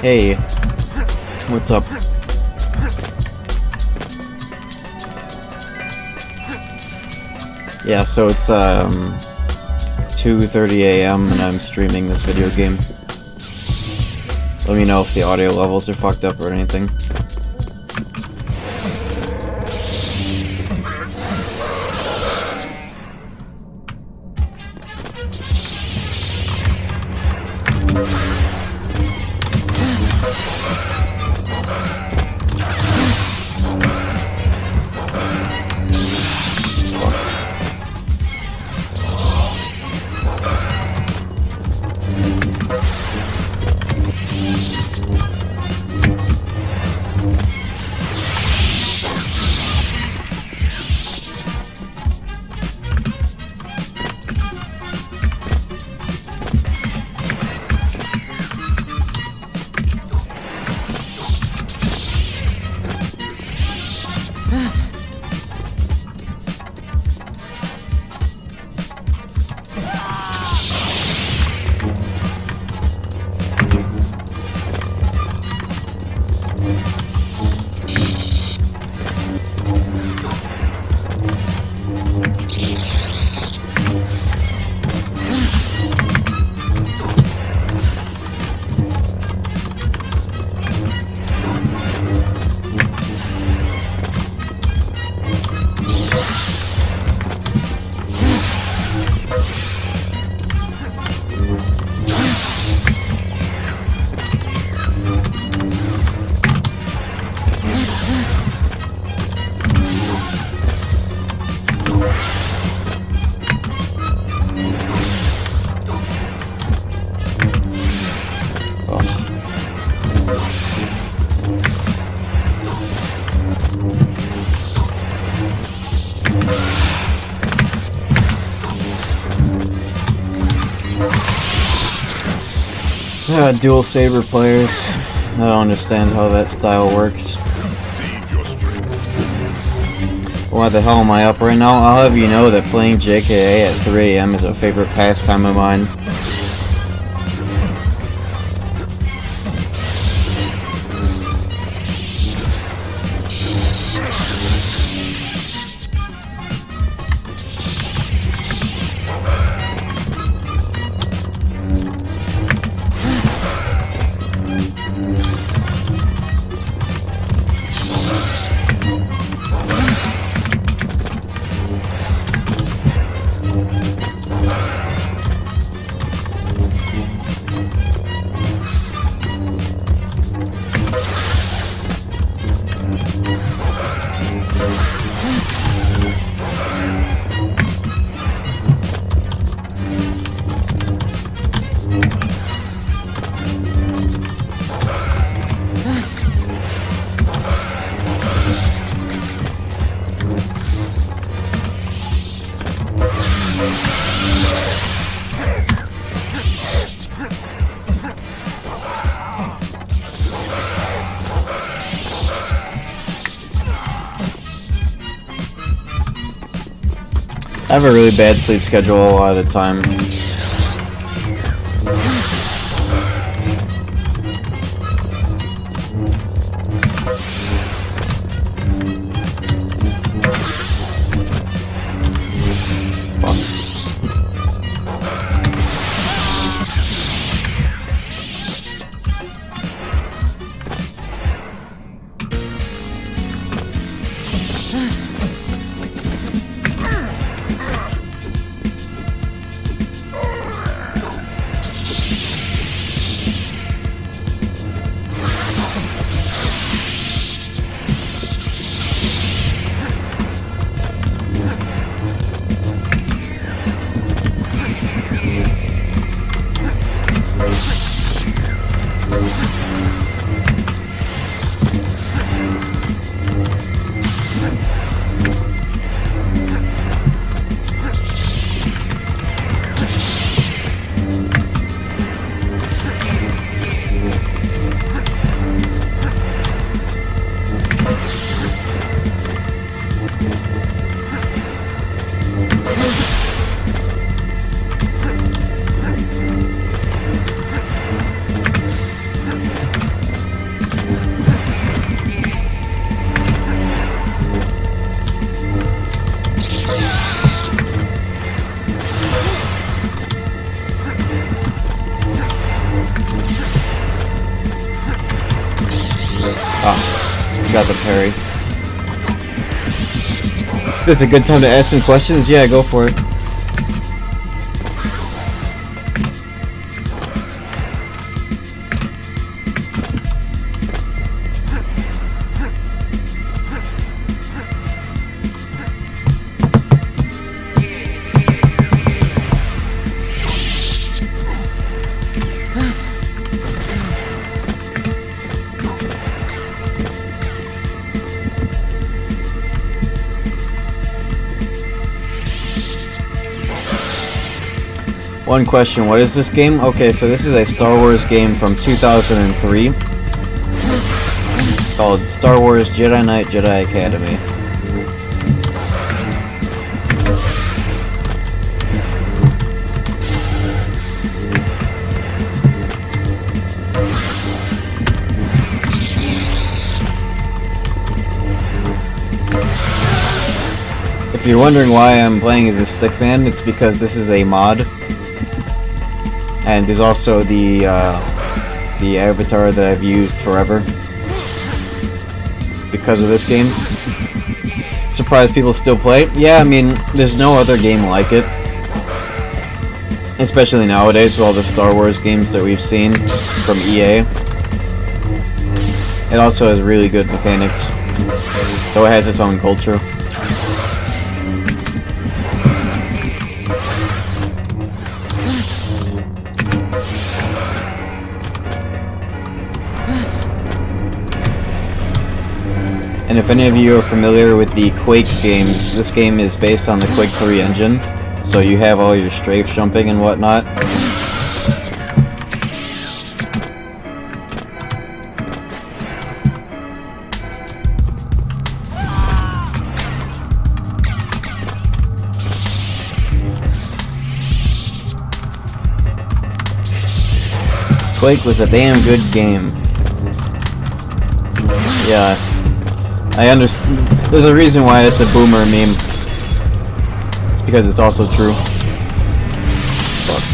Hey, what's up? Yeah, so it's 2:30 a.m. and I'm streaming this video game. Let me know if the audio levels are fucked up or anything. Dual saber players. I don't understand how that style works. Why the hell am I up right now? I'll have you know that playing JKA at 3 AM is a favorite pastime of mine. I have a really bad sleep schedule a lot of the time. Oh, got the parry. This is a good time to ask some questions? Yeah, go for it. One question, what is this game? Okay, so this is a Star Wars game from 2003 called Star Wars Jedi Knight Jedi Academy. If you're wondering why I'm playing as a stickman, it's because this is a mod. And there's also the avatar that I've used forever because of this game. Surprised people still play it. Yeah, I mean, there's no other game like it. Especially nowadays with all the Star Wars games that we've seen from EA. It also has really good mechanics. So it has its own culture. And if any of you are familiar with the Quake games, this game is based on the Quake 3 engine, so you have all your strafe jumping and whatnot. Quake was a damn good game. Yeah. I understand. There's a reason why it's a boomer meme. It's because it's also true. Fuck.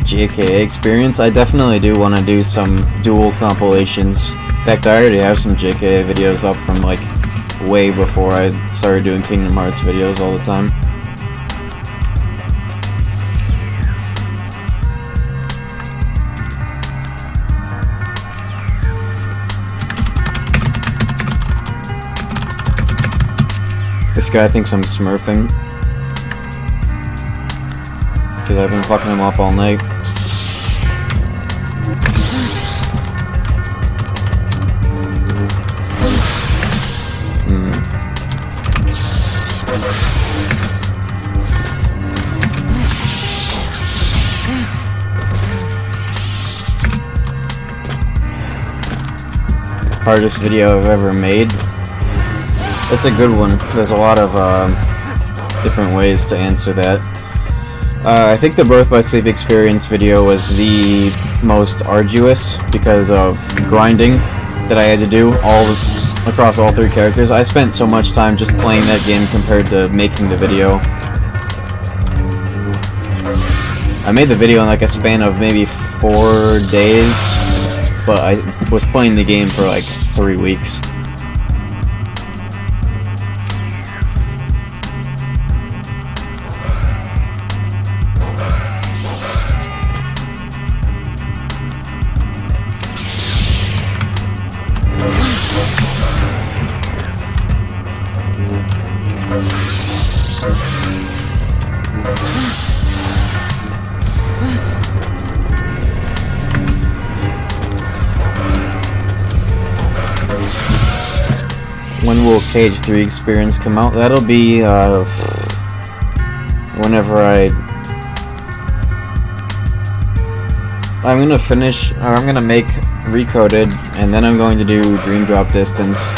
JKA experience? I definitely do want to do some dual compilations. In fact, I already have some JKA videos up from like way before I started doing Kingdom Hearts videos all the time. This guy thinks I'm smurfing because I've been fucking him up all night. Hardest video I've ever made. It's a good one. There's a lot of different ways to answer that. I think the Birth by Sleep experience video was the most arduous because of grinding that I had to do across all three characters. I spent so much time just playing that game compared to making the video. I made the video in like a span of maybe 4 days, but I was playing the game for like 3 weeks. When will Cage 3 experience come out? That'll be whenever I'm gonna finish, or I'm gonna make Recoded, and then I'm going to do Dream Drop Distance.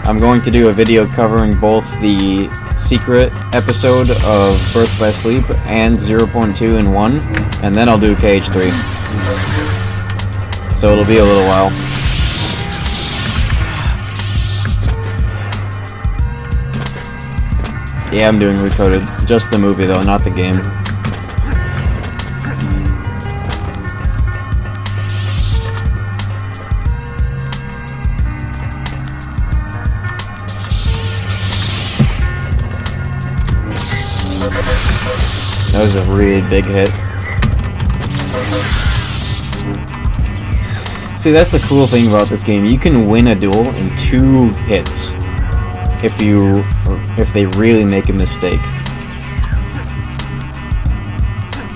I'm going to do a video covering both the secret episode of Birth by Sleep and 0.2 and 1, and then I'll do Cage 3. So it'll be a little while. Yeah, I'm doing Recoded. Just the movie though, not the game. was a really big hit. See, that's the cool thing about this game. You can win a duel in 2 hits if they really make a mistake.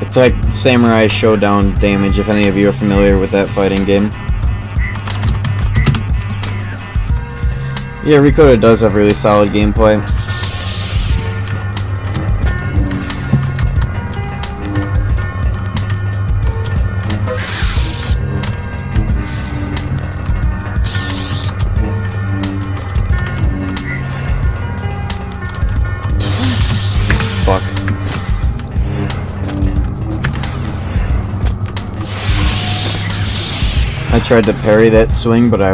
It's like Samurai Showdown damage, if any of you are familiar with that fighting game. Yeah, Ricotta does have really solid gameplay. Fuck. I tried to parry that swing, but I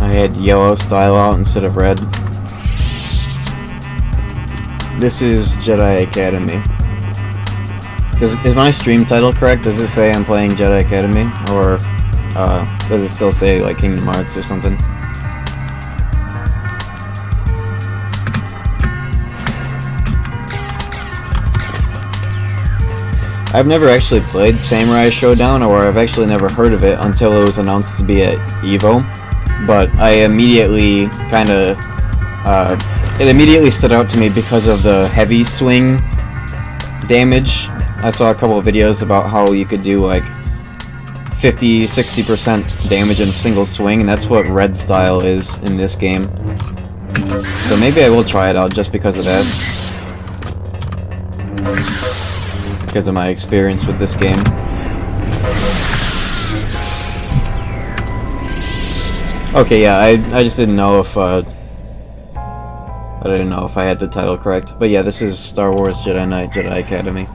had yellow style out instead of red. This is Jedi Academy. Is my stream title correct? Does it say I'm playing Jedi Academy? Or does it still say like Kingdom Hearts or something? I've never actually played Samurai Showdown, or I've actually never heard of it until it was announced to be at EVO. But I immediately it immediately stood out to me because of the heavy swing damage. I saw a couple of videos about how you could do like 50-60% damage in a single swing, and that's what red style is in this game. So maybe I will try it out just because of that. Because of my experience with this game. Okay, yeah, I just didn't know if I didn't know if I had the title correct. But yeah, this is Star Wars Jedi Knight Jedi Academy.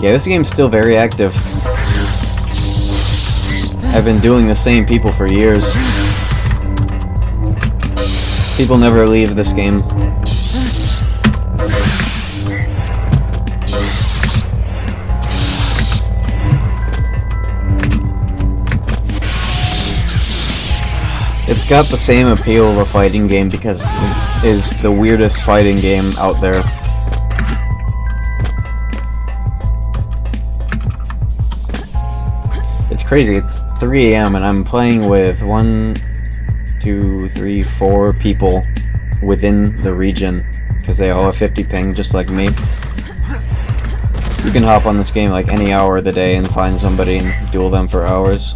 Yeah, this game's still very active. I've been doing the same people for years. People never leave this game. It's got the same appeal of a fighting game because it is the weirdest fighting game out there. It's crazy, it's 3 AM and I'm playing with 1, 2, 3, 4 people within the region because they all have 50 ping just like me. You can hop on this game like any hour of the day and find somebody and duel them for hours.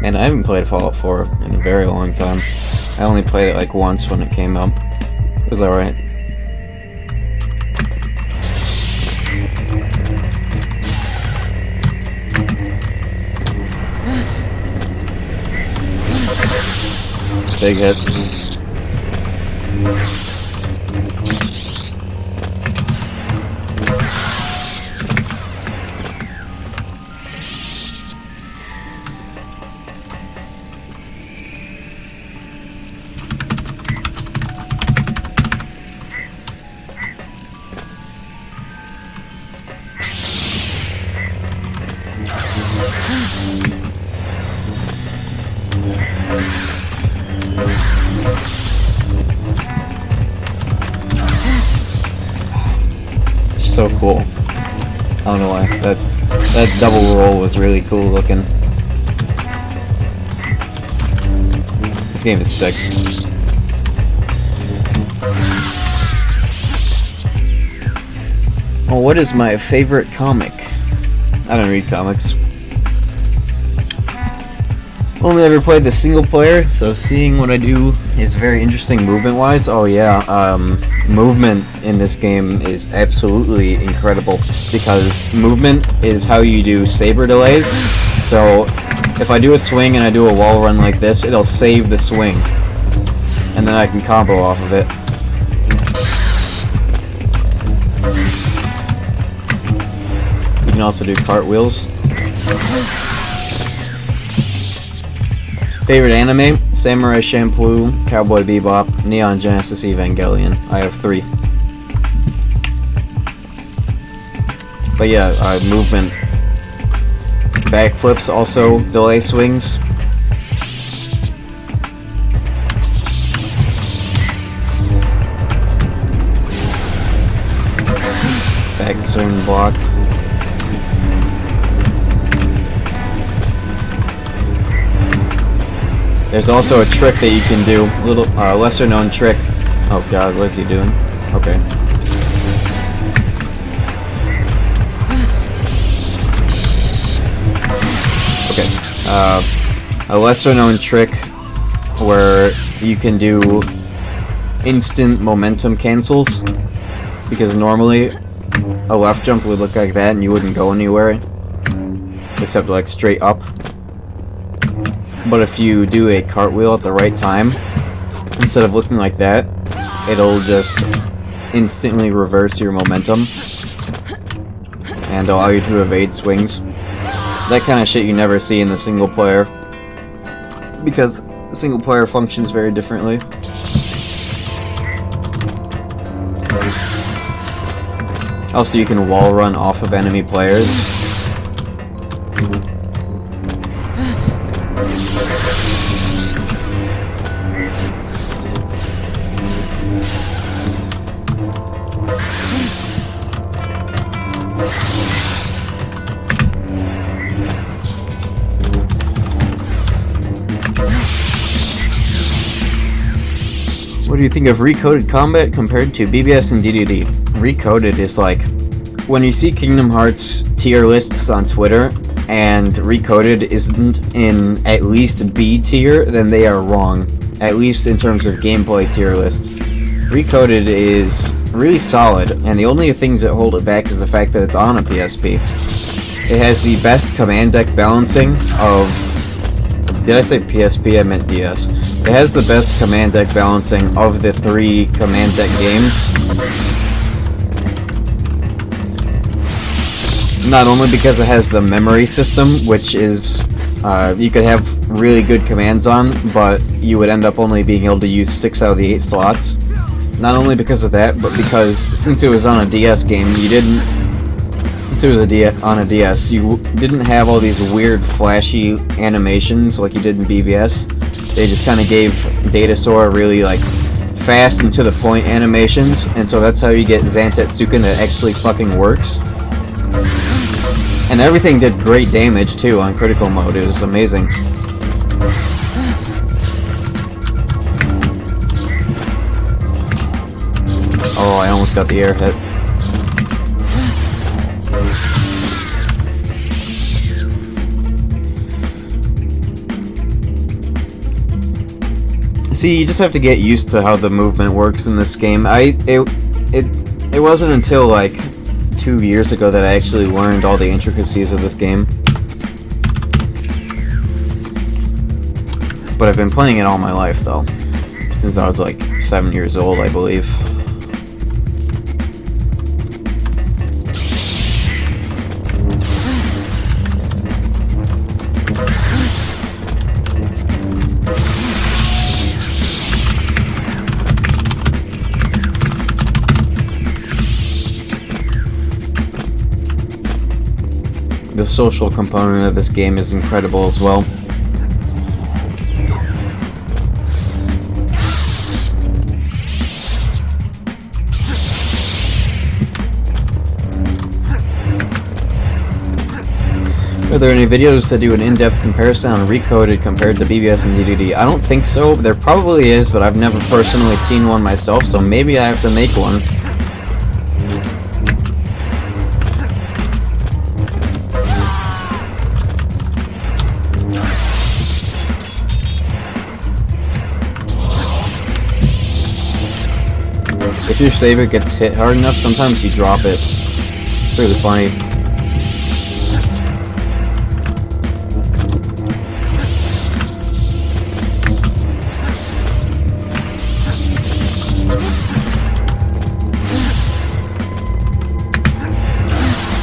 And I haven't played Fallout 4 in a very long time. I only played it like once when it came out. It was alright. Big hit. So cool. I don't know why. That double roll was really cool looking. This game is sick. Well, what is my favorite comic? I don't read comics. Only ever played the single player, so seeing what I do is very interesting movement-wise. Oh yeah, movement in this game is absolutely incredible, because movement is how you do saber delays. So if I do a swing and I do a wall run like this, it'll save the swing, and then I can combo off of it. You can also do cartwheels. Favorite anime? Samurai Champloo, Cowboy Bebop, Neon Genesis Evangelion. I have 3. But yeah, movement. Backflips also delay swings. Back swing block. There's also a trick that you can do, little lesser known trick. Oh god, what is he doing? Okay. Okay. A lesser known trick where you can do instant momentum cancels, because normally a left jump would look like that and you wouldn't go anywhere except like straight up. But if you do a cartwheel at the right time, instead of looking like that, it'll just instantly reverse your momentum and allow you to evade swings. That kind of shit you never see in the single player, because the single player functions very differently. Also, you can wall run off of enemy players. What do you think of Recoded Combat compared to BBS and DDD? Recoded is like, when you see Kingdom Hearts tier lists on Twitter, and Recoded isn't in at least B tier, then they are wrong. At least in terms of gameplay tier lists. Recoded is really solid, and the only things that hold it back is the fact that it's on a PSP. It has the best command deck balancing of... Did I say PSP? I meant DS. It has the best command deck balancing of the 3 command deck games. Not only because it has the memory system, which is... you could have really good commands on, but you would end up only being able to use 6 out of the 8 slots. Not only because of that, but because since it was on a DS game, you didn't... Since it was on a DS, you didn't have all these weird flashy animations like you did in BBS. They just kind of gave Datasaur really like fast and to the point animations, and so that's how you get Zantetsuken that actually fucking works. And everything did great damage too on critical mode. It was amazing. Oh, I almost got the air hit. See, you just have to get used to how the movement works in this game. It wasn't until like 2 years ago that I actually learned all the intricacies of this game. But I've been playing it all my life though. Since I was like 7 years old, I believe. The social component of this game is incredible as well. Are there any videos that do an in-depth comparison on Recoded compared to BBS and DDD? I don't think so. There probably is, but I've never personally seen one myself, so maybe I have to make one. if your saber gets hit hard enough, sometimes you drop it. It's really funny.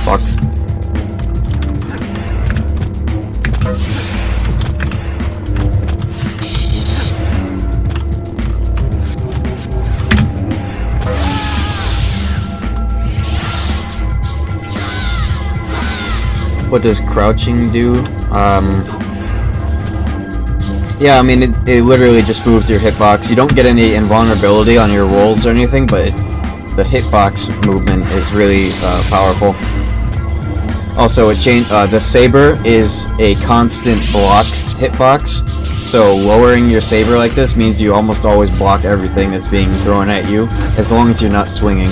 Fuck. What does crouching do? Yeah, I mean, it literally just moves your hitbox. You don't get any invulnerability on your rolls or anything, but the hitbox movement is really powerful. Also, the saber is a constant block hitbox, so lowering your saber like this means you almost always block everything that's being thrown at you, as long as you're not swinging.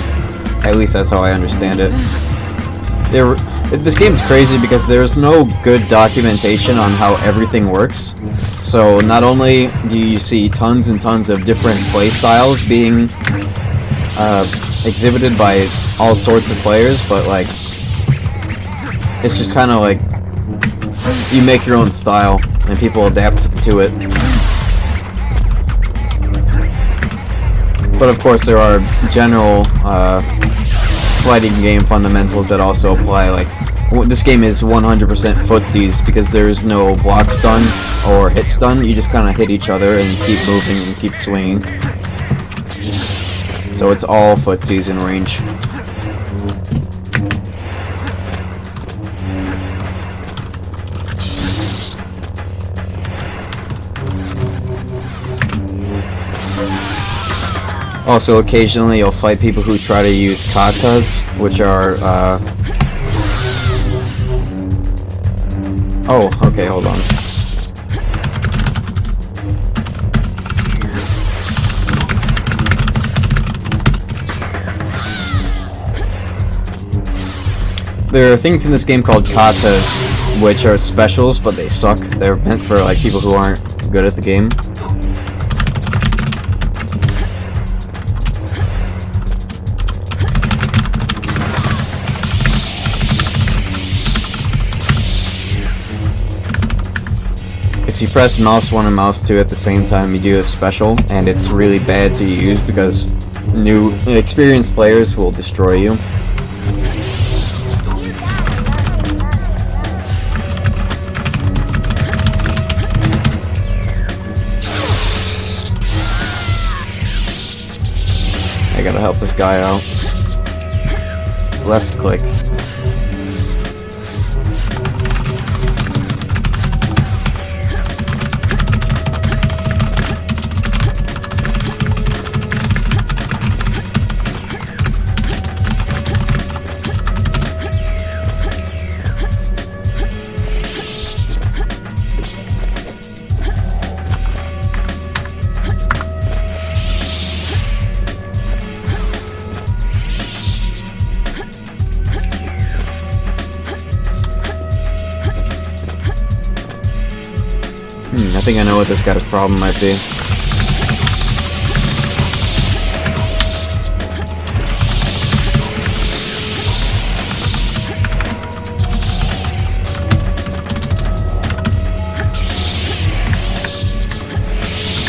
At least that's how I understand it. This game is crazy because there's no good documentation on how everything works. So not only do you see tons and tons of different play styles being exhibited by all sorts of players, but like it's just kind of like you make your own style and people adapt to it. But of course there are general fighting game fundamentals that also apply. Like, this game is 100% footsies because there is no block stun or hit stun. You just kind of hit each other and keep moving and keep swinging. So it's all footsies in range. Also, occasionally you'll fight people who try to use katas, which are, Oh, okay, hold on. There are things in this game called katas, which are specials, but they suck. They're meant for, like, people who aren't good at the game. If you press mouse 1 and mouse 2 at the same time, you do a special, and it's really bad to use because new, inexperienced players will destroy you. I gotta help this guy out. Left click. I think I know what this guy's problem might be.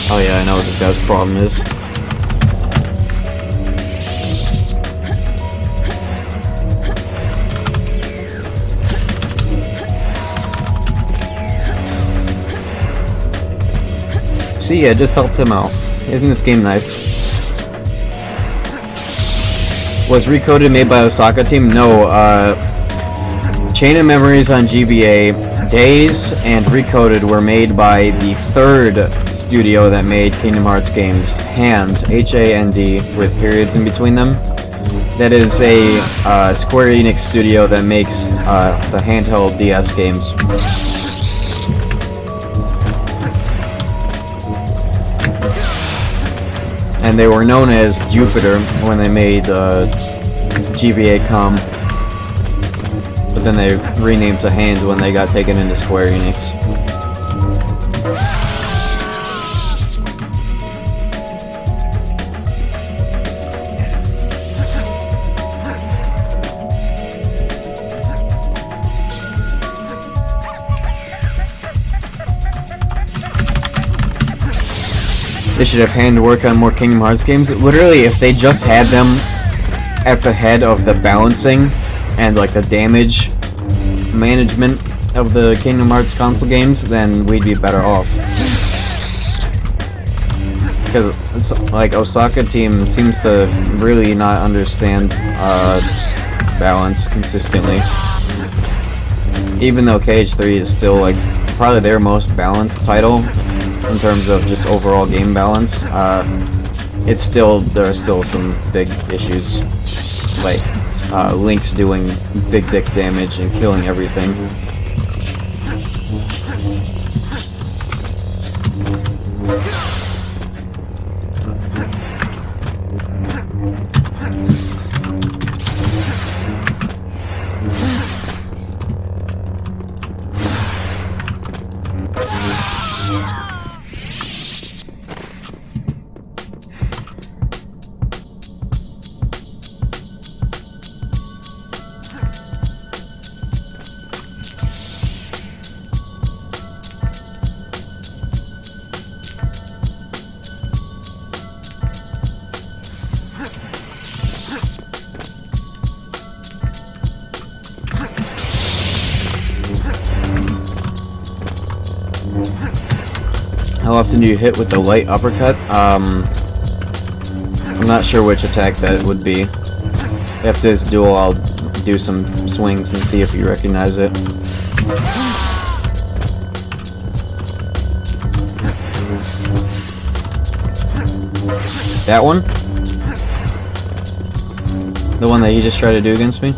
Oh yeah, I know what this guy's problem is. See, I just helped him out. Isn't this game nice? Was Recoded made by Osaka team? No, Chain of Memories on GBA, Days, and Recoded were made by the third studio that made Kingdom Hearts games, Hand, H-A-N-D, with periods in between them. That is a Square Enix studio that makes the handheld DS games. And they were known as Jupiter when they made GBA.com, but then they renamed to Hand when they got taken into Square Enix. They should have handwork on more Kingdom Hearts games. Literally, if they just had them at the head of the balancing and like the damage management of the Kingdom Hearts console games, then we'd be better off. Because it's like Osaka team seems to really not understand balance consistently. Even though KH3 is still like probably their most balanced title in terms of just overall game balance, it's still, there are still some big issues, like Link's doing big dick damage and killing everything. How often do you hit with the light uppercut? I'm not sure which attack that would be. After this duel, I'll do some swings and see if you recognize it. That one? The one that he just tried to do against me?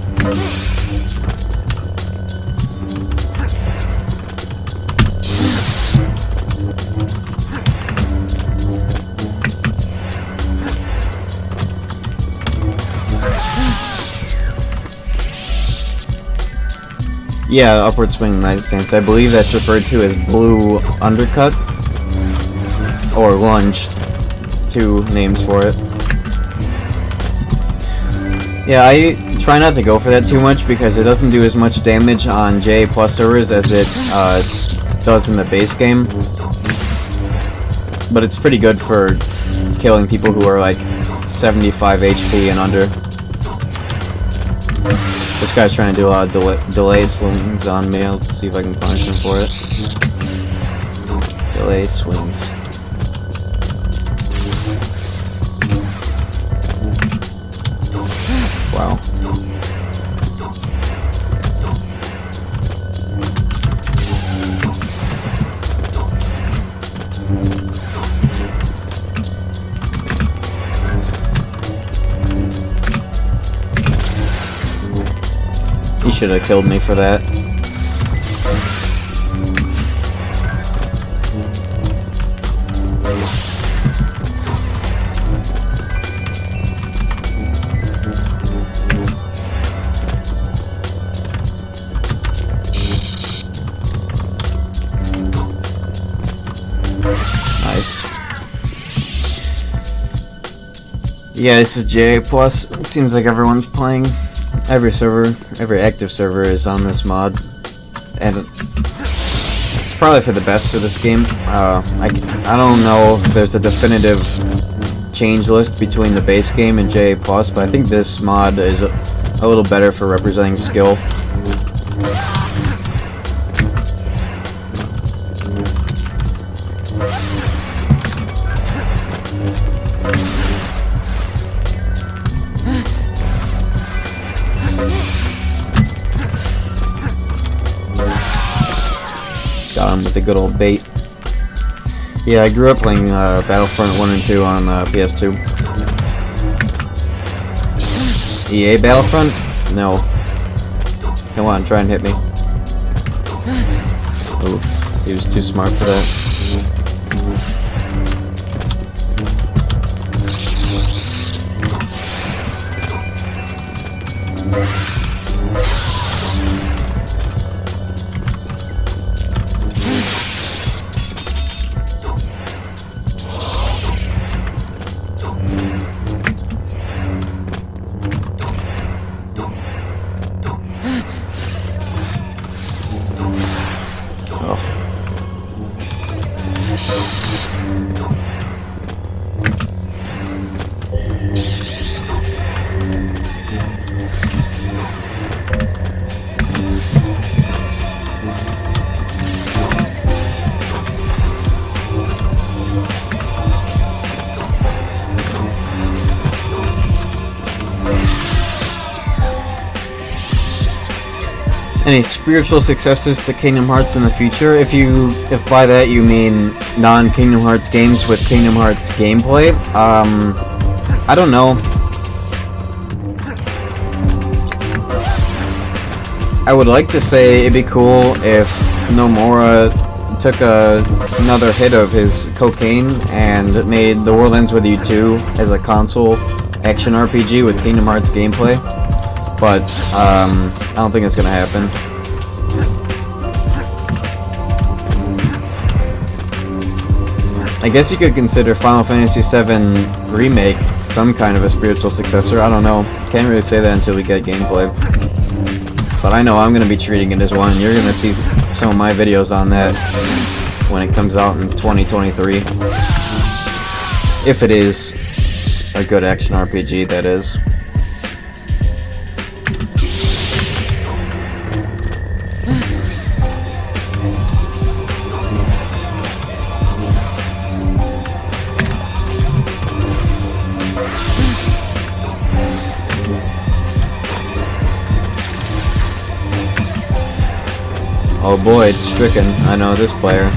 Yeah, upward swing knight stance. I believe that's referred to as blue undercut or lunge. Two names for it. Yeah, I try not to go for that too much because it doesn't do as much damage on JA Plus servers as it does in the base game. But it's pretty good for killing people who are like 75 HP and under. This guy's trying to do a lot of delay swings on me. I'll see if I can punish him for it. Delay swings. Wow. He should have killed me for that. Nice. Yeah, this is JA Plus. It seems like everyone's playing. Every server, every active server is on this mod, and it's probably for the best for this game. I don't know if there's a definitive change list between the base game and JA Plus, but I think this mod is a little better for representing skill. Got him with a good old bait. Yeah, I grew up playing Battlefront 1 and 2 on PS2. EA Battlefront? No. Come on, try and hit me. Ooh, he was too smart for that. Any spiritual successors to Kingdom Hearts in the future? If by that you mean non-Kingdom Hearts games with Kingdom Hearts gameplay, I don't know. I would like to say it'd be cool if Nomura took another hit of his cocaine and made The World Ends With You 2 as a console action RPG with Kingdom Hearts gameplay, but I don't think it's gonna happen. I guess you could consider Final Fantasy VII Remake some kind of a spiritual successor. I don't know. Can't really say that until we get gameplay. But I know I'm going to be treating it as one. You're going to see some of my videos on that when it comes out in 2023. If it is a good action RPG, that is. Oh boy, it's Stricken. I know this player.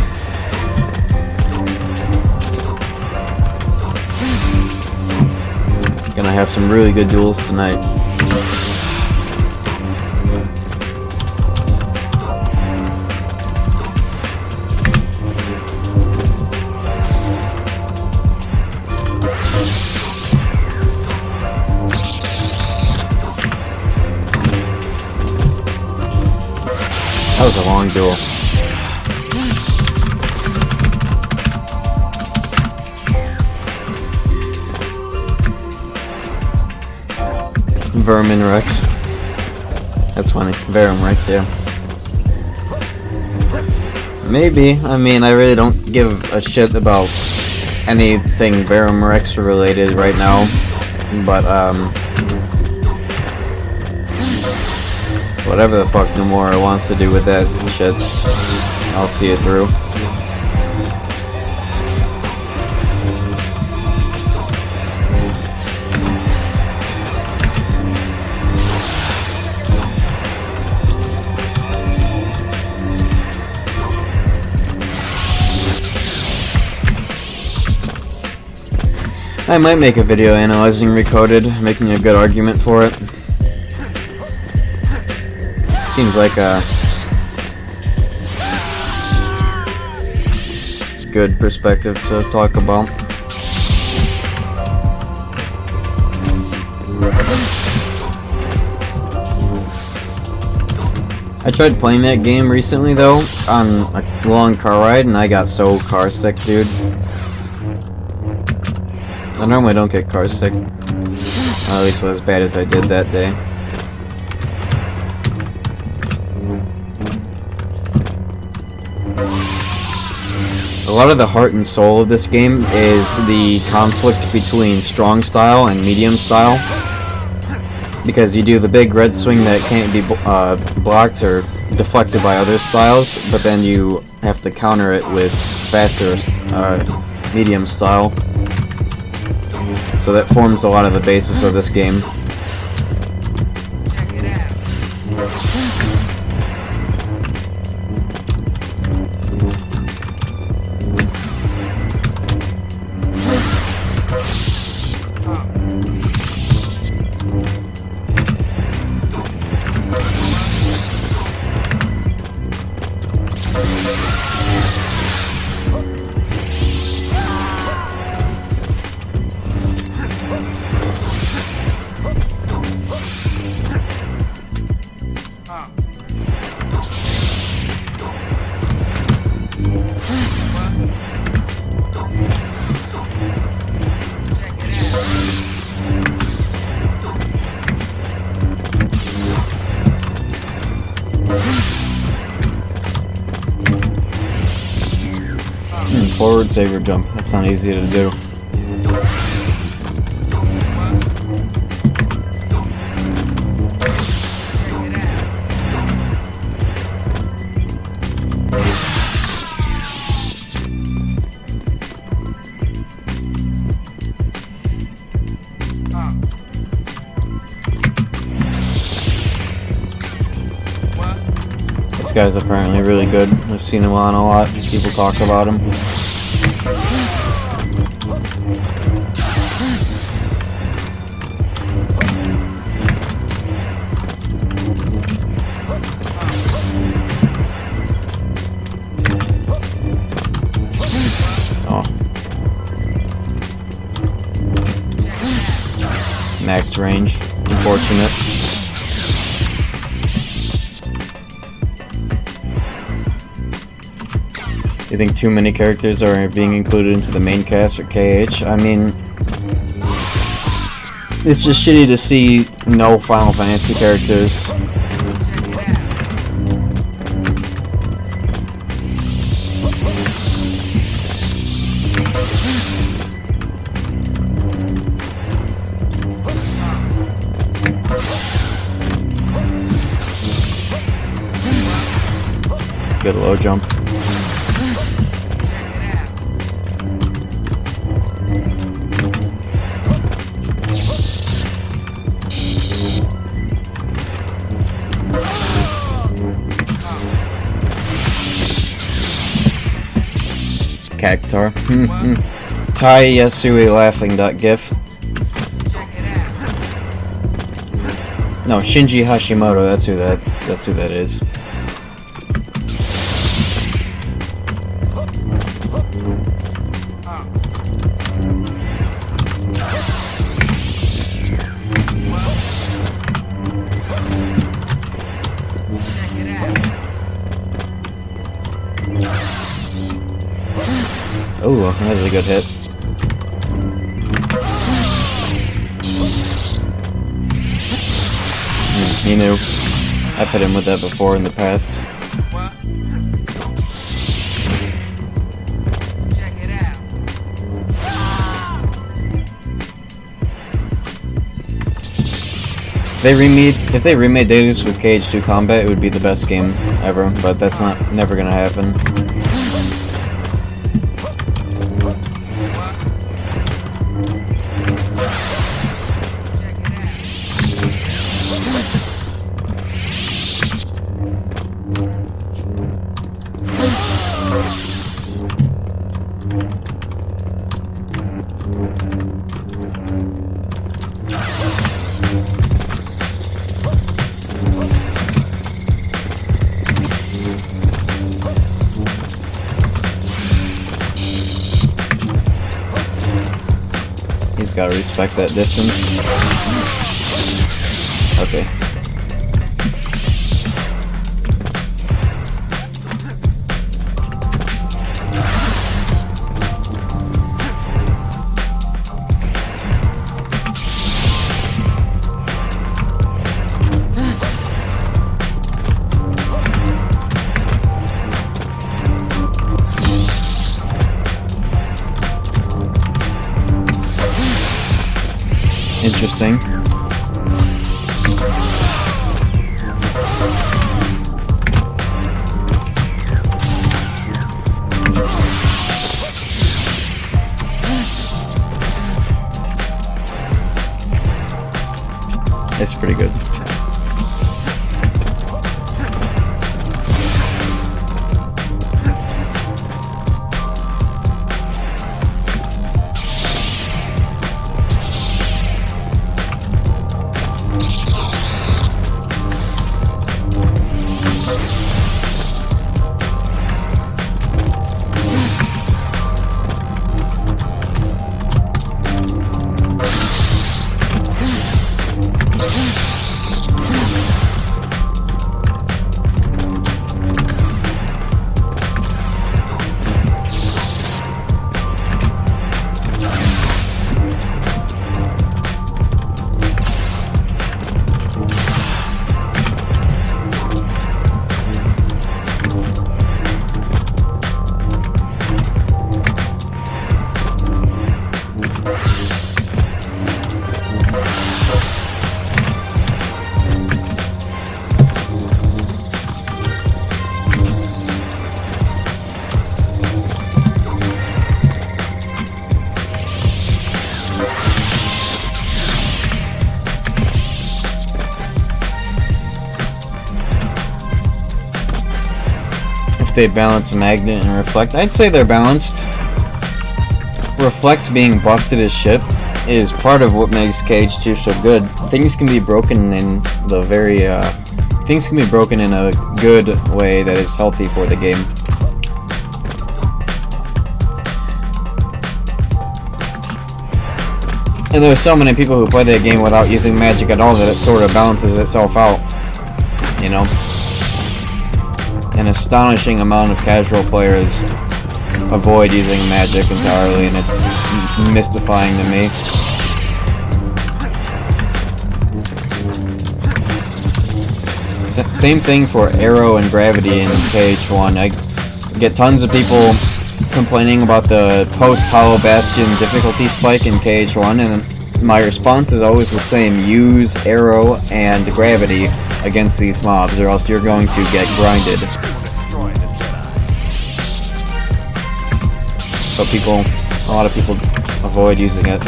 Gonna have some really good duels tonight. That was a long duel. Vermin Rex. That's funny. Verum Rex, yeah. Maybe. I mean, I really don't give a shit about anything Verum Rex related right now. But, whatever the fuck Nomura wants to do with that shit, I'll see it through. I might make a video analyzing Recoded, making a good argument for it. Seems like a good perspective to talk about. I tried playing that game recently though, on a long car ride, and I got so car sick, dude. I normally don't get car sick. At least as bad as I did that day. A lot of the heart and soul of this game is the conflict between strong style and medium style. Because you do the big red swing that can't be blocked or deflected by other styles, but then you have to counter it with faster medium style. So that forms a lot of the basis of this game. Forward saber jump. That's not easy to do. This guy's apparently really good. I've seen him on a lot. People talk about him. Oh. Max range. Unfortunate. You think too many characters are being included into the main cast for KH? I mean, it's just shitty to see no Final Fantasy characters. Good low jump. Cactar. Tai Yasui laughing.gif. No, Shinji Hashimoto, that's who that is. Oh, that was a good hit. He knew. I've hit him with that before in the past. If they remade Deus with KH2 Combat, it would be the best game ever, but that's never gonna happen. He's gotta respect that distance. Okay. Interesting. It's pretty good. they balance Magnet and Reflect? I'd say they're balanced. Reflect being busted as shit is part of what makes Cage 2 so good. Things can be broken in the very, things can be broken in a good way that is healthy for the game. And there's so many people who play that game without using magic at all that it sort of balances itself out, you know? An astonishing amount of casual players avoid using magic entirely, and it's mystifying to me. Same thing for Arrow and Gravity in KH1. I get tons of people complaining about the post-Hollow Bastion difficulty spike in KH1, and my response is always the same: use Arrow and Gravity against these mobs, or else you're going to get grinded. But a lot of people avoid using it.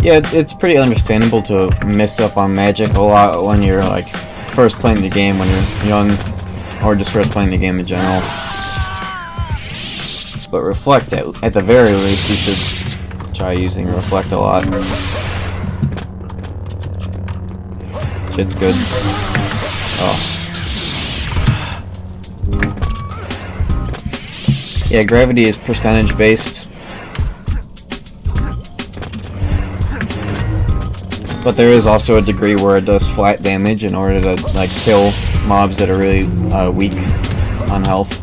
Yeah, it's pretty understandable to miss up on magic a lot when you're like first playing the game, when you're young, or just first playing the game in general. But Reflect, at the very least, you should try using Reflect a lot. Shit's good. Oh. Yeah, Gravity is percentage based. But there is also a degree where it does flat damage in order to like kill mobs that are really weak on health.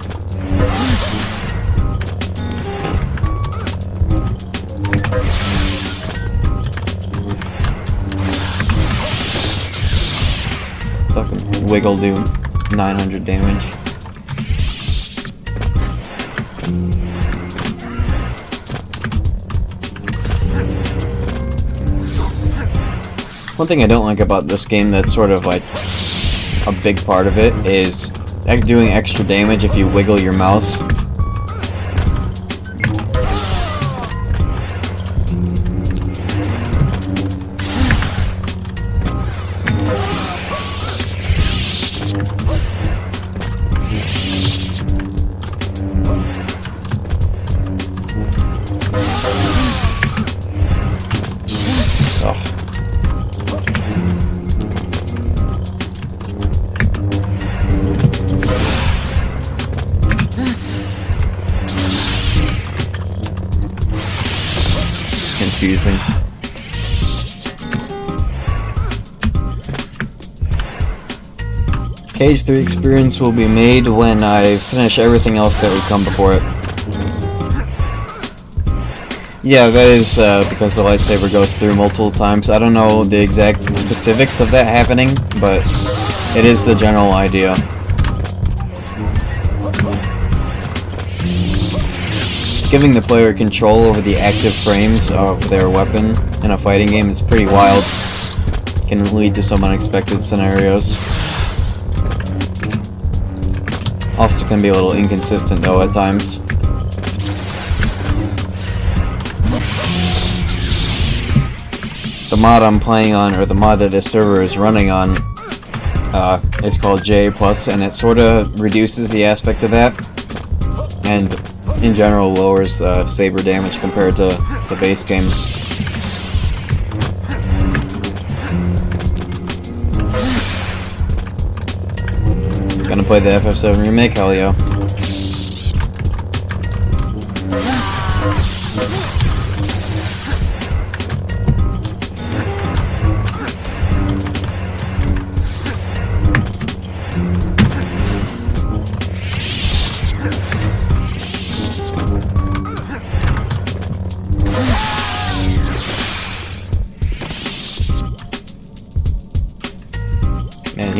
Fucking Wiggle do 900 damage. One thing I don't like about this game that's sort of like a big part of it is doing extra damage if you wiggle your mouse. Confusing. Cage 3 experience will be made when I finish everything else that would come before it. Yeah, that is because the lightsaber goes through multiple times. I don't know the exact specifics of that happening, but it is the general idea. Giving the player control over the active frames of their weapon in a fighting game is pretty wild. Can lead to some unexpected scenarios. Also can be a little inconsistent though at times. The mod I'm playing on, or the mod that this server is running on, is called JA+, and it sort of reduces the aspect of that, and in general lowers saber damage compared to the base game. Gonna play the FF7 remake, hell yeah.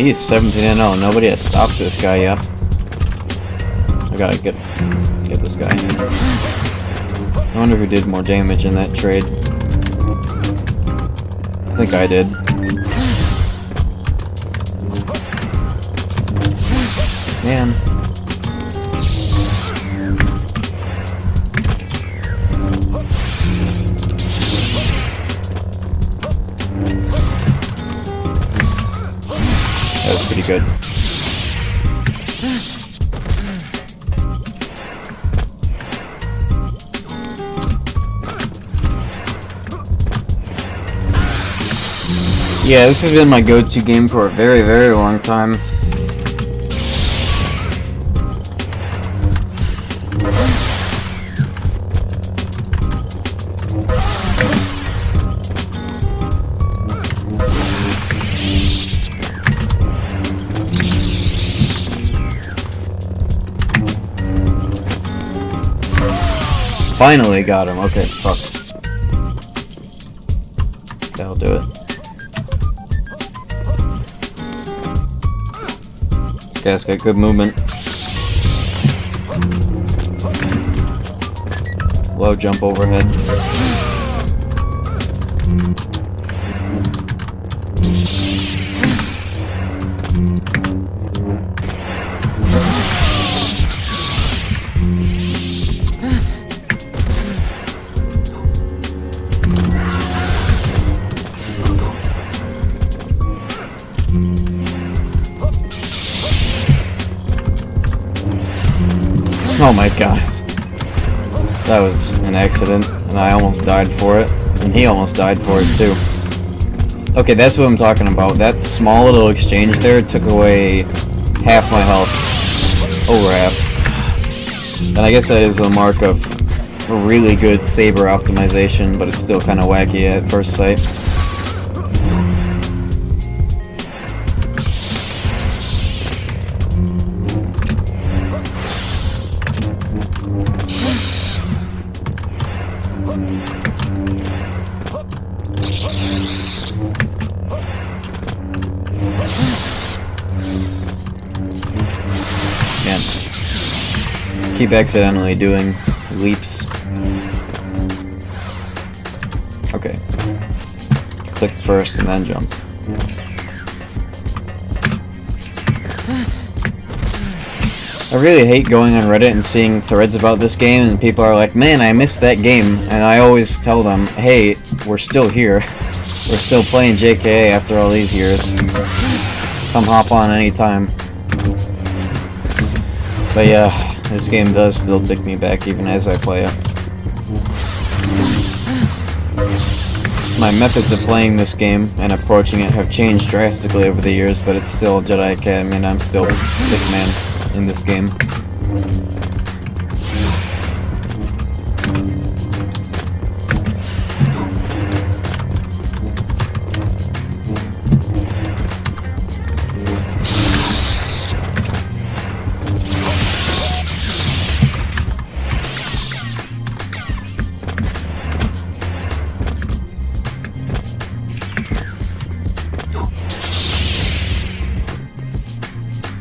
He's 17-0. Nobody has stopped this guy yet. I gotta get this guy. I wonder who did more damage in that trade. I think I did. Man. That was pretty good. Yeah, this has been my go-to game for a very, very long time. Finally got him. Okay, fuck. That'll do it. This guy's got good movement. Low jump overhead. Oh my god. That was an accident, and I almost died for it, and he almost died for it too. Okay, that's what I'm talking about. That small little exchange there took away half my health. Over half. And I guess that is a mark of a really good saber optimization, but it's still kind of wacky at first sight. Keep accidentally doing leaps. Okay. Click first and then jump. I really hate going on Reddit and seeing threads about this game and people are like, man, I missed that game. And I always tell them, hey, we're still here. We're still playing JKA after all these years. Come hop on anytime. But yeah. This game does still take me back even as I play it. My methods of playing this game and approaching it have changed drastically over the years, but it's still Jedi Academy and I'm still Stickman in this game.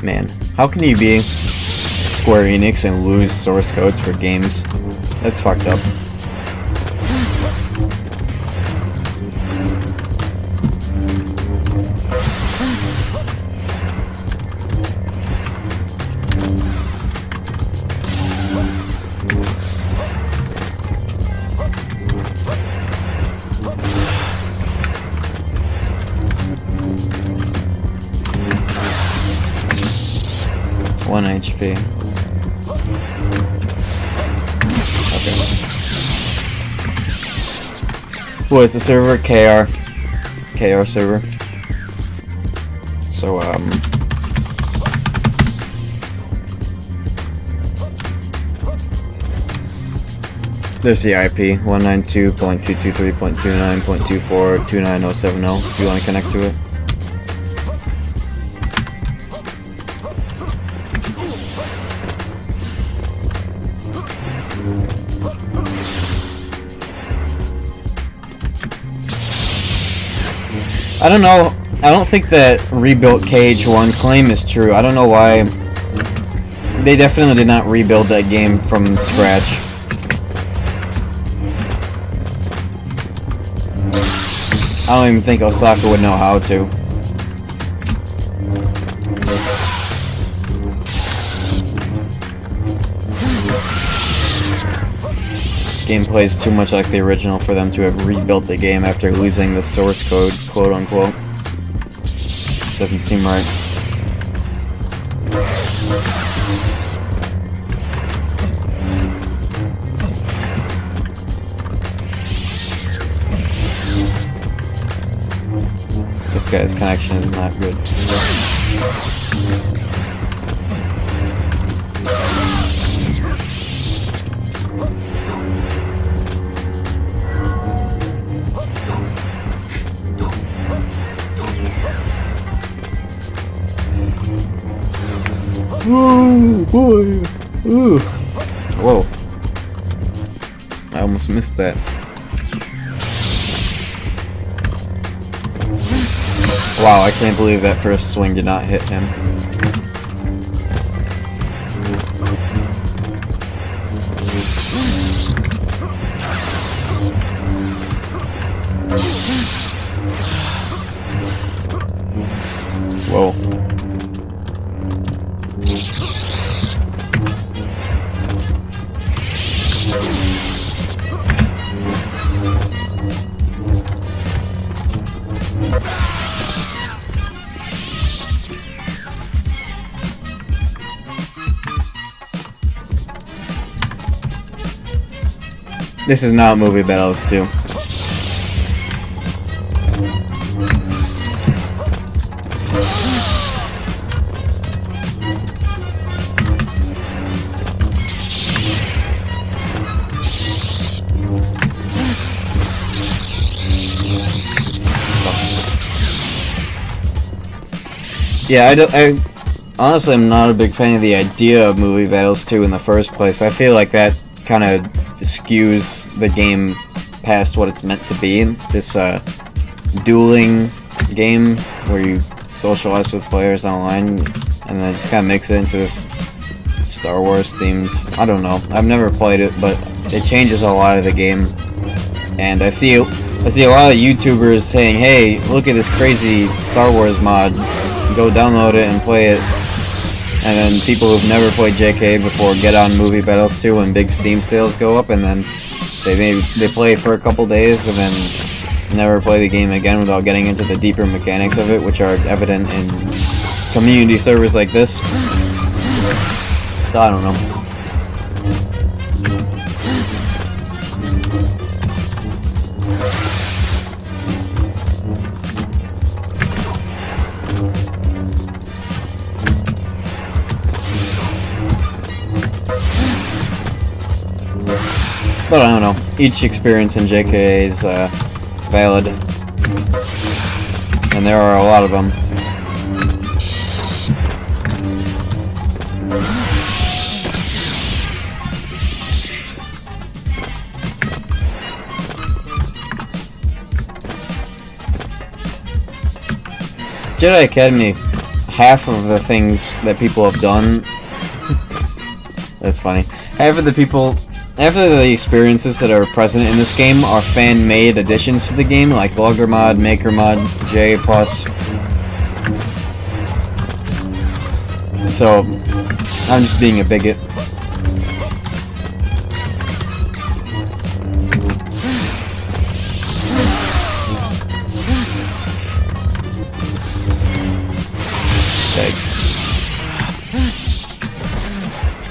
Man, how can you be Square Enix and lose source codes for games? That's fucked up. One HP. Okay. What is the server? KR server. So, there's the IP, 192.223.29.24.29070 if you want to connect to it. I don't know I don't think that rebuilt KH1 claim is true. I don't know why. They definitely did not rebuild that game from scratch. I don't even think Osaka would know how to. Gameplay is too much like the original for them to have rebuilt the game after losing the source code, quote unquote. Doesn't seem right. This guy's connection is not good. Oh boy! Ooh! Whoa! I almost missed that. Wow, I can't believe that first swing did not hit him. Whoa. This is not Movie Battles 2. Yeah, I honestly am not a big fan of the idea of Movie Battles 2 in the first place. I feel like that kind of skews the game past what it's meant to be. This dueling game where you socialize with players online and then just kind of mix it into this Star Wars themed, I don't know, I've never played it, but it changes a lot of the game. And I see a lot of YouTubers saying, hey, look at this crazy Star Wars mod, go download it and play it. And then people who've never played JK before get on Movie Battles 2 when big Steam sales go up, and then they play for a couple days and then never play the game again without getting into the deeper mechanics of it, which are evident in community servers like this. So I don't know. But I don't know, each experience in JKA is valid, and there are a lot of them. Jedi Academy, half of the things that people have done, that's funny, half of the experiences that are present in this game are fan-made additions to the game, like Logger Mod, Maker Mod, J+. So, I'm just being a bigot. Thanks.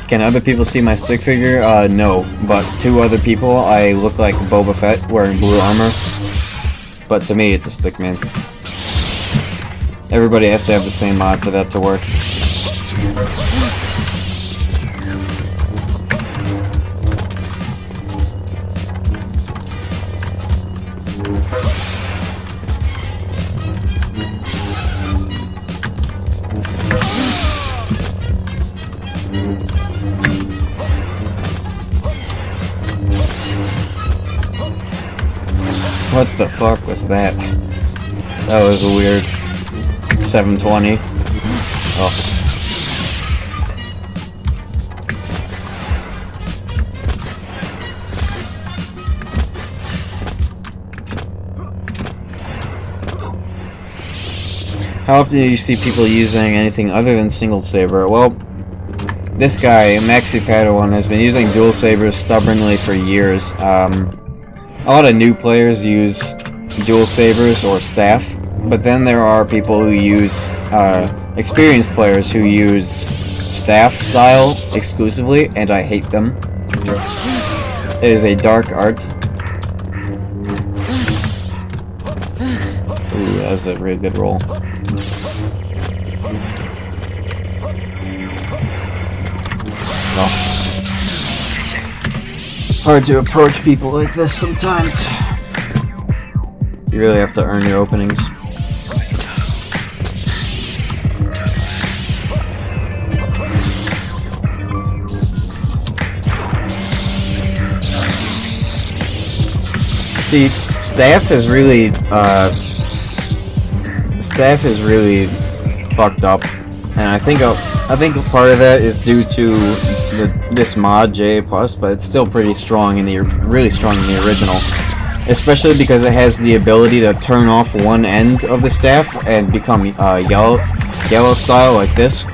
Can other people see my stick figure? No. But to other people, I look like Boba Fett wearing blue armor. But to me, it's a stick man. Everybody has to have the same mod for that to work. What the fuck was that? That was weird. 720. Oh. How often do you see people using anything other than single saber? Well, this guy, Maxi Padawan, has been using dual sabers stubbornly for years. A lot of new players use dual sabers or staff, but then there are people who use, experienced players who use staff style exclusively, and I hate them. It is a dark art. Ooh, that was a really good roll. Oh. Hard to approach people like this sometimes. You really have to earn your openings. See, staff is really fucked up, and I think part of that is due to this mod JA+, but it's still pretty strong in the really strong in the original, especially because it has the ability to turn off one end of the staff and become yellow style like this,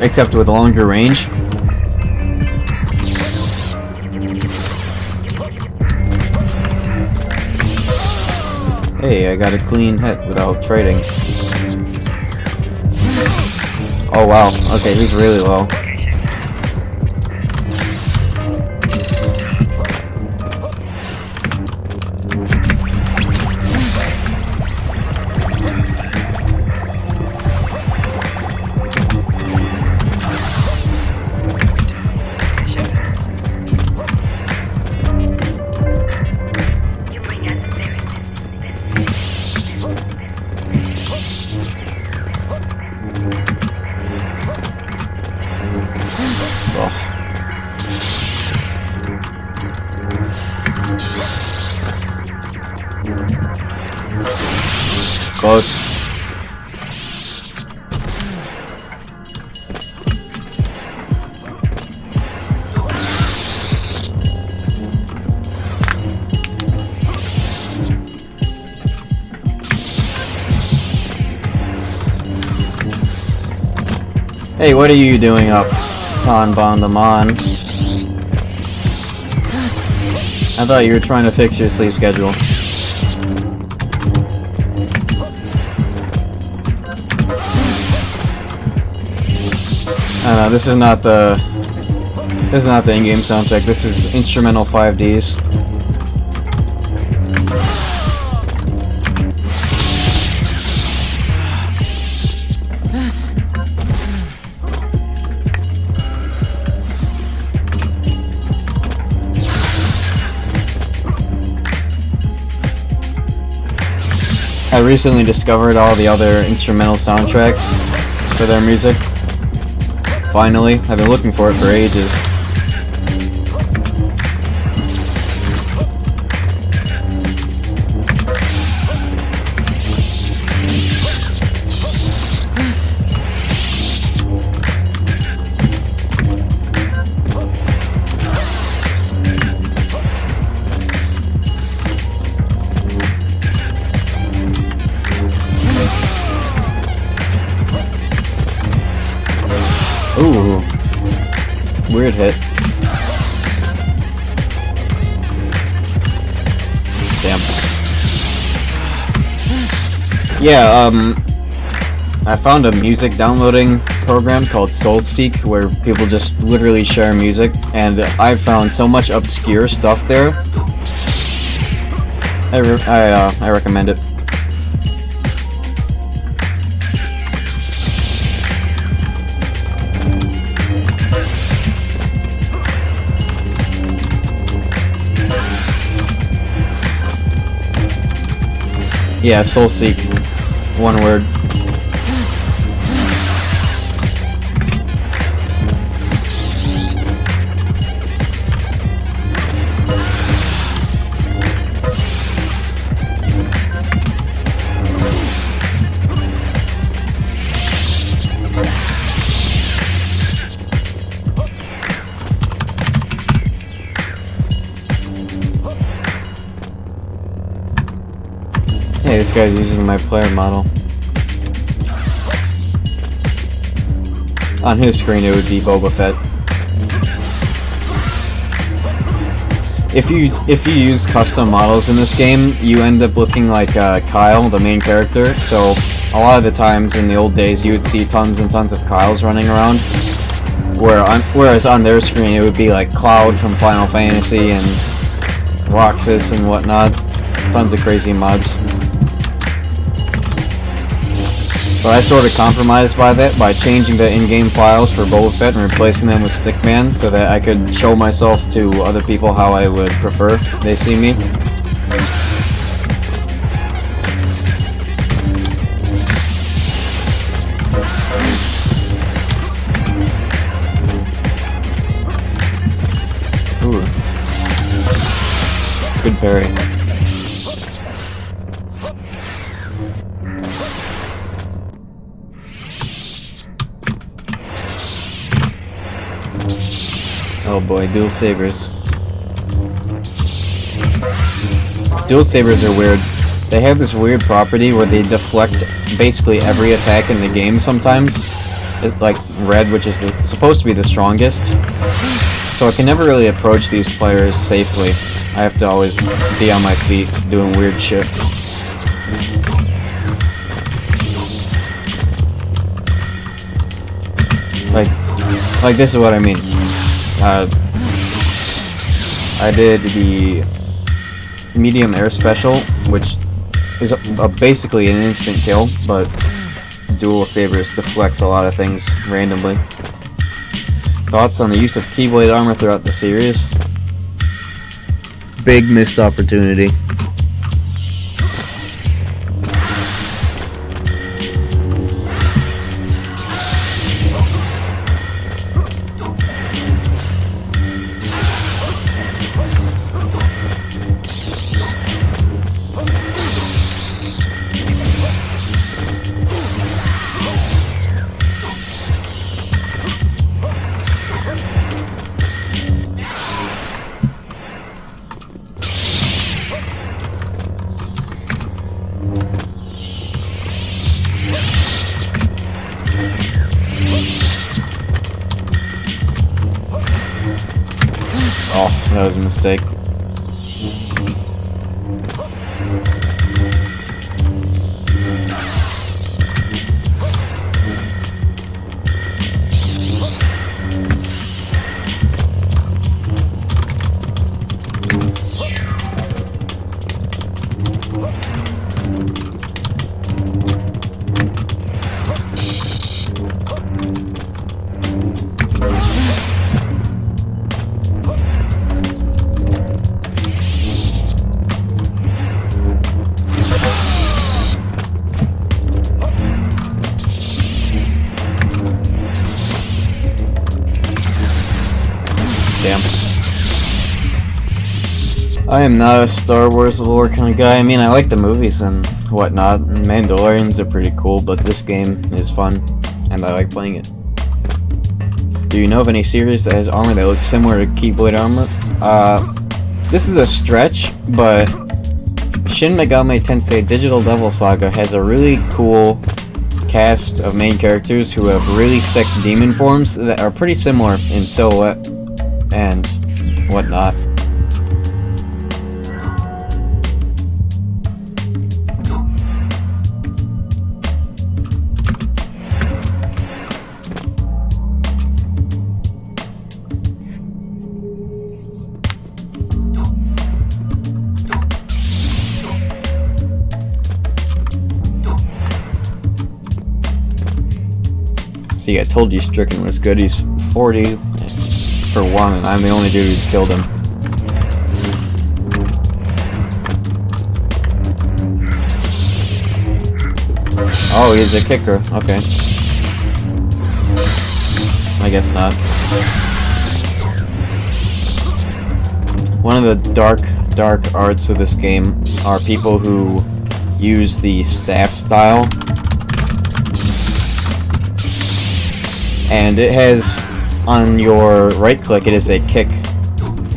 except with longer range. Hey, I got a clean hit without trading. Oh wow, okay, he's really low. Close. Hey, what are you doing up, Tan Bondaman? I thought you were trying to fix your sleep schedule. This is not the in-game soundtrack. This is instrumental 5Ds. I recently discovered all the other instrumental soundtracks for their music. Finally, I've been looking for it for ages. Ooh, weird hit. Damn. Yeah, I found a music downloading program called SoulSeek where people just literally share music, and I found so much obscure stuff there. I recommend it. Yeah, SoulSeek. One word. this guy's using my player model. On his screen it would be Boba Fett. If you use custom models in this game, you end up looking like Kyle, the main character. So a lot of the times in the old days, you would see tons and tons of Kyles running around. Whereas on their screen, it would be like Cloud from Final Fantasy and Roxas and whatnot. Tons of crazy mods. But I sort of compromised by that by changing the in-game files for Boba Fett and replacing them with Stickman so that I could show myself to other people how I would prefer they see me. Ooh. Good parry. Oh boy, dual sabers. Dual sabers are weird. They have this weird property where they deflect basically every attack in the game sometimes. It's like red, which is supposed to be the strongest. So I can never really approach these players safely. I have to always be on my feet doing weird shit. Like this is what I mean. I did the medium air special, which is basically an instant kill, but dual sabers deflects a lot of things randomly. Thoughts on the use of Keyblade armor throughout the series? Big missed opportunity. Oh, that was a mistake. Damn. I am not a Star Wars lore kind of guy. I mean, I like the movies and whatnot, and Mandalorians are pretty cool, but this game is fun, and I like playing it. Do you know of any series that has armor that looks similar to Keyblade armor? This is a stretch, but Shin Megami Tensei Digital Devil Saga has a really cool cast of main characters who have really sick demon forms that are pretty similar in silhouette and whatnot. See, I told you Stricken was good. He's 40 for one, and I'm the only dude who's killed him. Oh, he's a kicker. Okay. I guess not. One of the dark arts of this game are people who use the staff style. And it has, on your right click, it is a kick.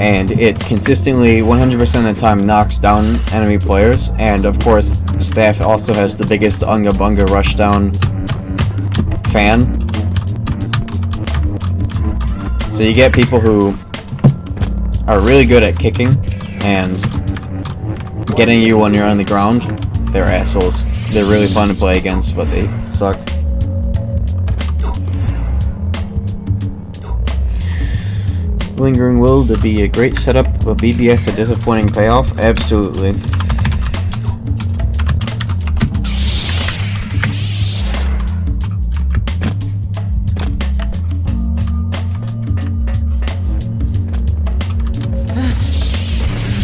and it consistently 100% of the time knocks down enemy players, and of course staff also has the biggest Unga Bunga rushdown fan. So you get people who are really good at kicking and getting you when you're on the ground. They're assholes. They're really fun to play against, but they suck. Lingering Will to be a great setup, but BBS a disappointing payoff? Absolutely.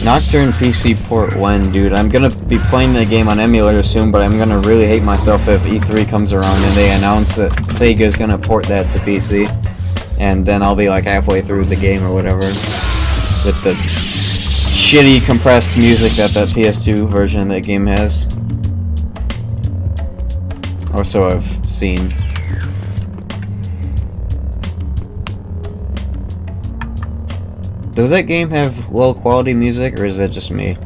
Nocturne PC port when, dude? I'm gonna be playing the game on emulator soon, but I'm gonna really hate myself if E3 comes around and they announce that Sega's gonna port that to PC. And then I'll be like halfway through the game or whatever, with the shitty compressed music that PS2 version of that game has. Or so I've seen. Does that game have low quality music, or is that just me?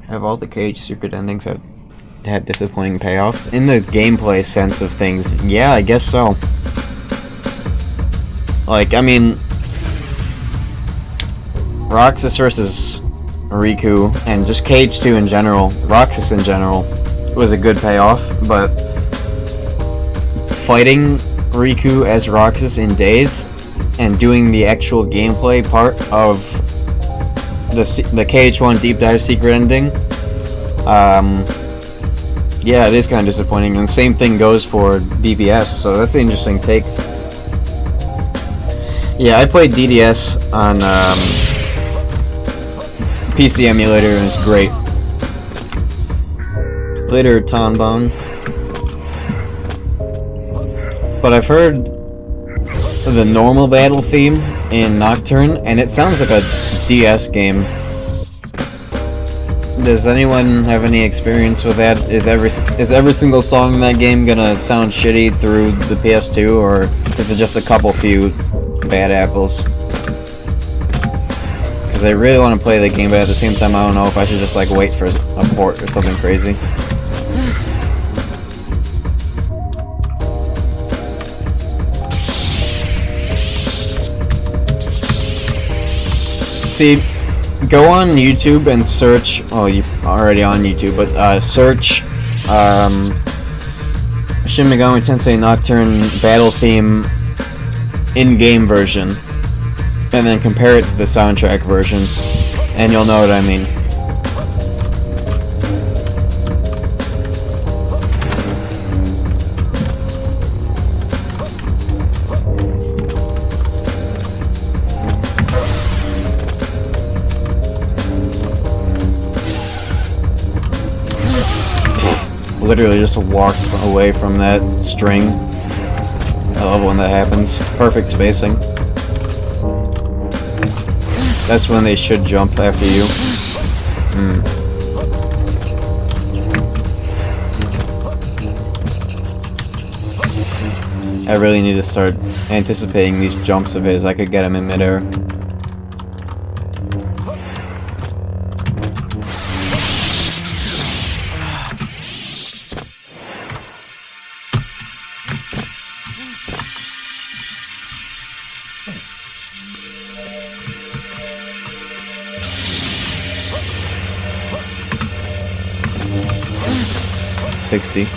Have all the Cage secret endings had disappointing payoffs? In the gameplay sense of things, yeah, I guess so. Like, I mean, Roxas versus Riku, and just Cage 2 in general, Roxas in general, was a good payoff, but fighting Riku as Roxas in Days, and doing the actual gameplay part of the Cage 1 Deep Dive secret ending, yeah, it is kind of disappointing, and the same thing goes for BBS, so that's an interesting take. Yeah, I played DDS on PC emulator, and it's great. Later, Tanbong. But I've heard the normal battle theme in Nocturne, and it sounds like a DS game. Does anyone have any experience with that? Is every single song in that game gonna sound shitty through the PS2, or is it just a few bad apples? Because I really want to play the game, but at the same time I don't know if I should just like wait for a port or something crazy. See, go on YouTube and search. Oh, you're already on YouTube, but search Shin Megami Tensei Nocturne battle theme in-game version, and then compare it to the soundtrack version, and you'll know what I mean. Literally just walked away from that string. I love when that happens. Perfect spacing. That's when they should jump after you. I really need to start anticipating these jumps of his. I could get him in midair. $60.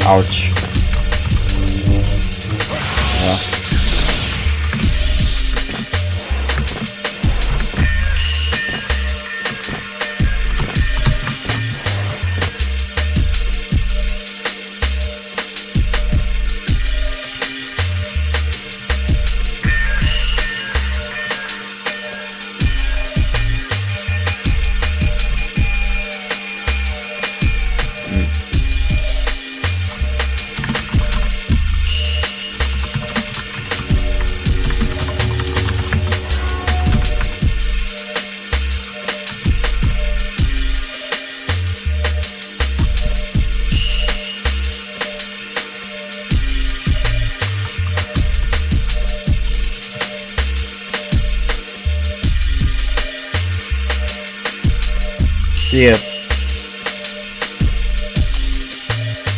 Ouch. Yeah. See ya.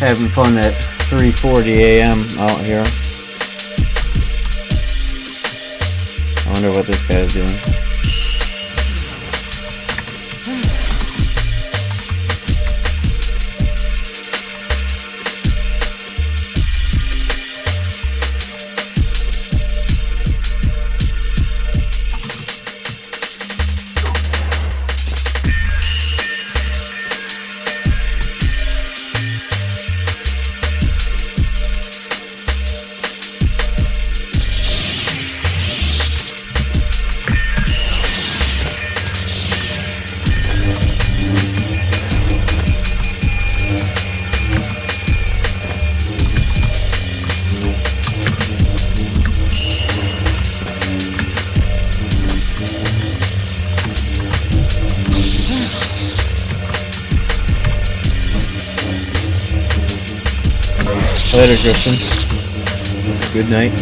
Having fun at 3:40 a.m. out here. I wonder what this guy's doing. Later, Christian. Good night.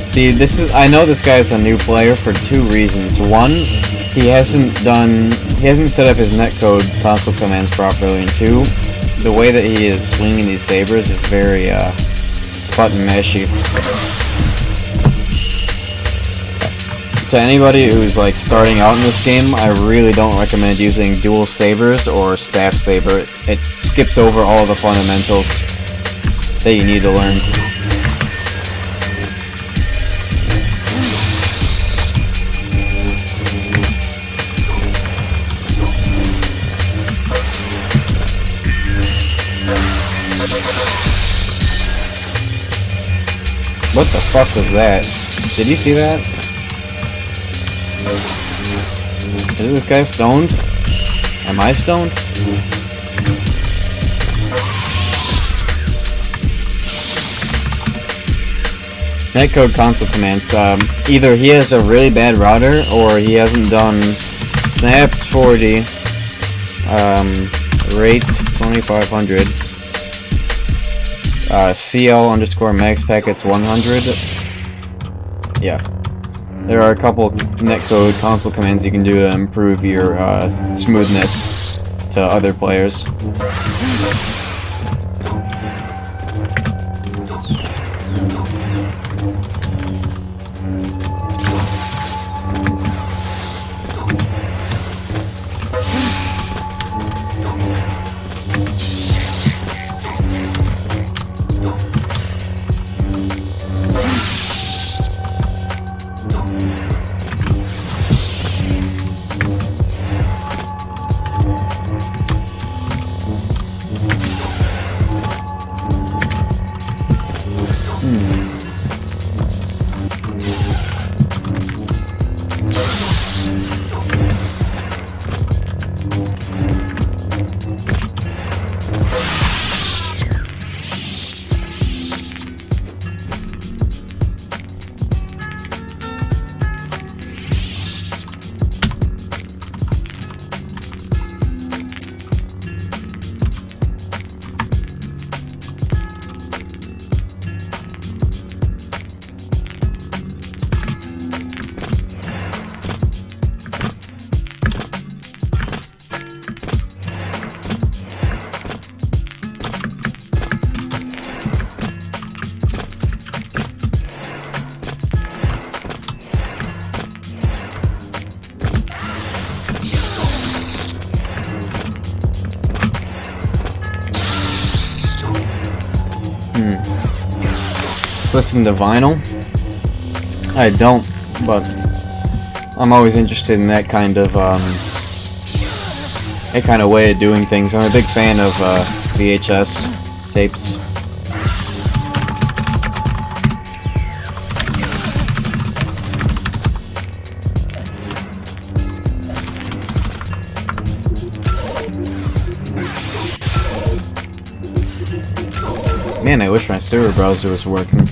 See, I know this guy's a new player for two reasons. One, he hasn't set up his netcode console commands properly, and two, the way that he is swinging these sabers is very button mashy. To anybody who's like starting out in this game, I really don't recommend using dual sabers or staff saber. It skips over all the fundamentals that you need to learn. What the fuck was that? Did you see that? Is this guy stoned? Am I stoned? Netcode console commands. Either he has a really bad router, or he hasn't done snaps 40, rate 2500, CL underscore max packets 100. Yeah. There are a couple netcode console commands you can do to improve your smoothness to other players. Listen to vinyl? I don't, but I'm always interested in that kind of way of doing things. I'm a big fan of VHS tapes. Man, I wish my server browser was working.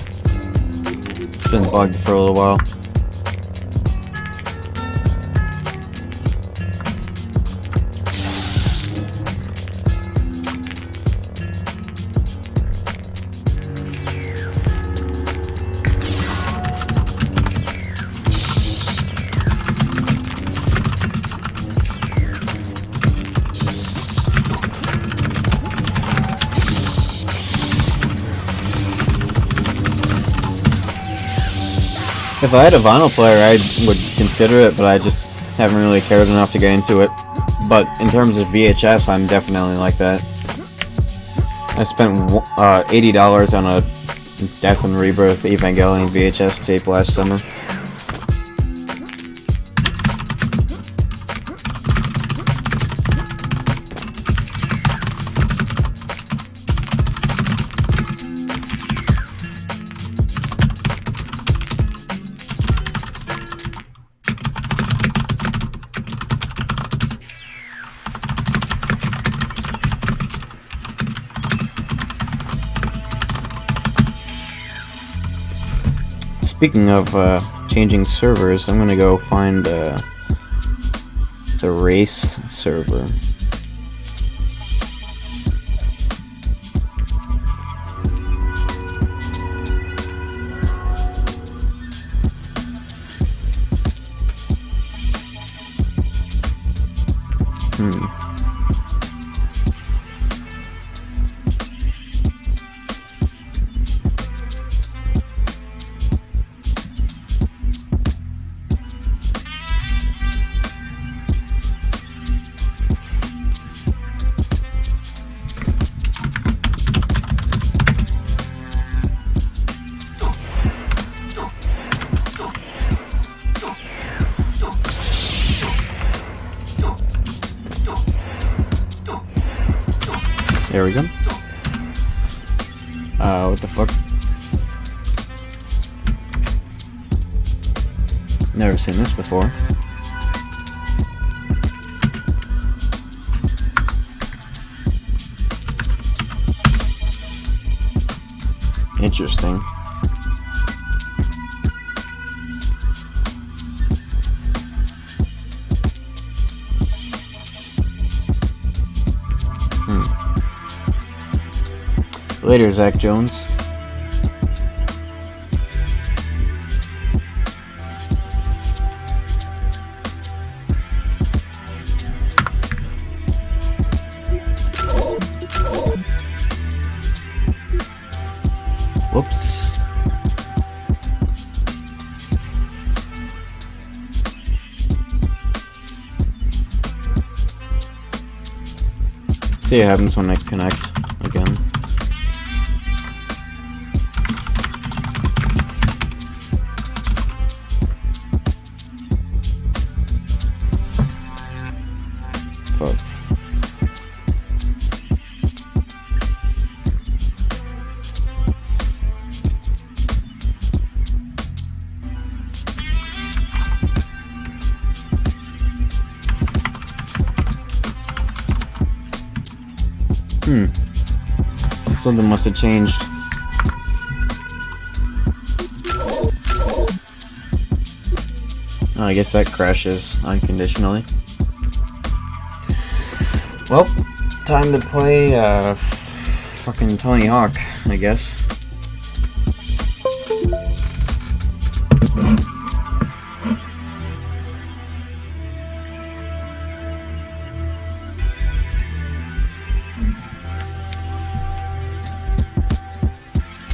It's been bugged for a little while. If I had a vinyl player, I would consider it, but I just haven't really cared enough to get into it. But in terms of VHS, I'm definitely like that. I spent $80 on a Death and Rebirth Evangelion VHS tape last summer. Speaking of changing servers, I'm gonna go find the race server. There we go. What the fuck? Never seen this before. Interesting. Later, Zach Jones. Whoops. See what happens when I connect again. Fuck. Something must have changed. Oh, I guess that crashes unconditionally. Well, time to play fucking Tony Hawk, I guess.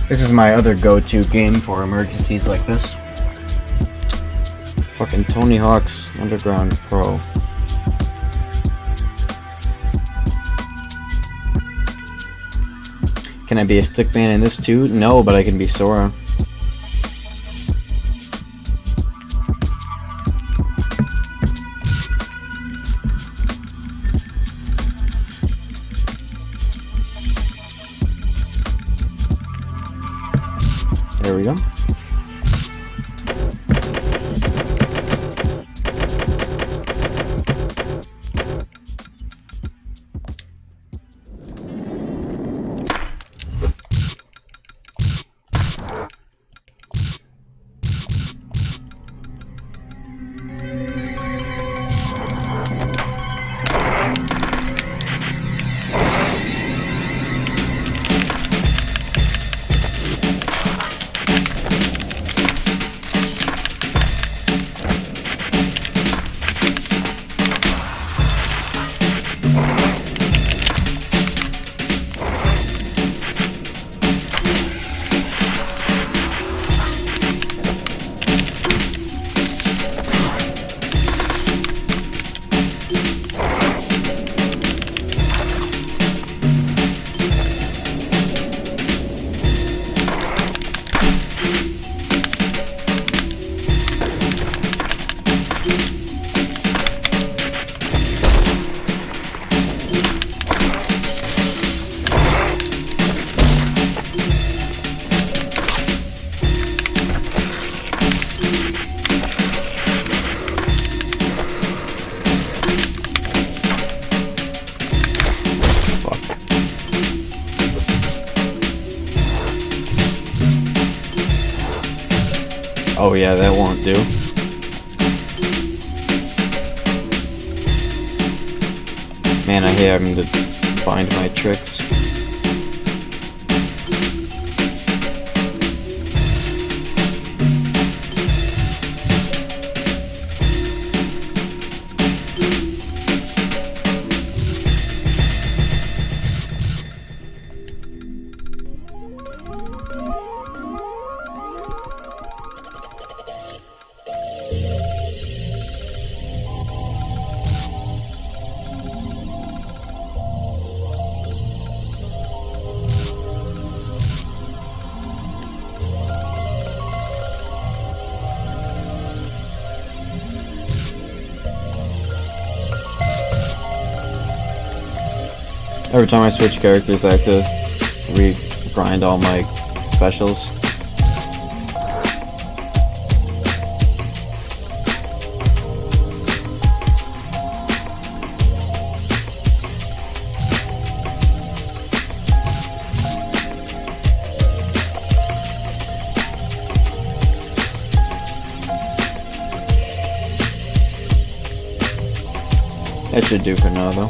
This is my other go-to game for emergencies like this. Fucking Tony Hawk's Underground Pro. Can I be a stickman in this too? No, but I can be Sora. There we go. Oh yeah, that won't do. Man, I hate having to find my tricks. Every time I switch characters, I have to re-grind all my specials. That should do for now, though.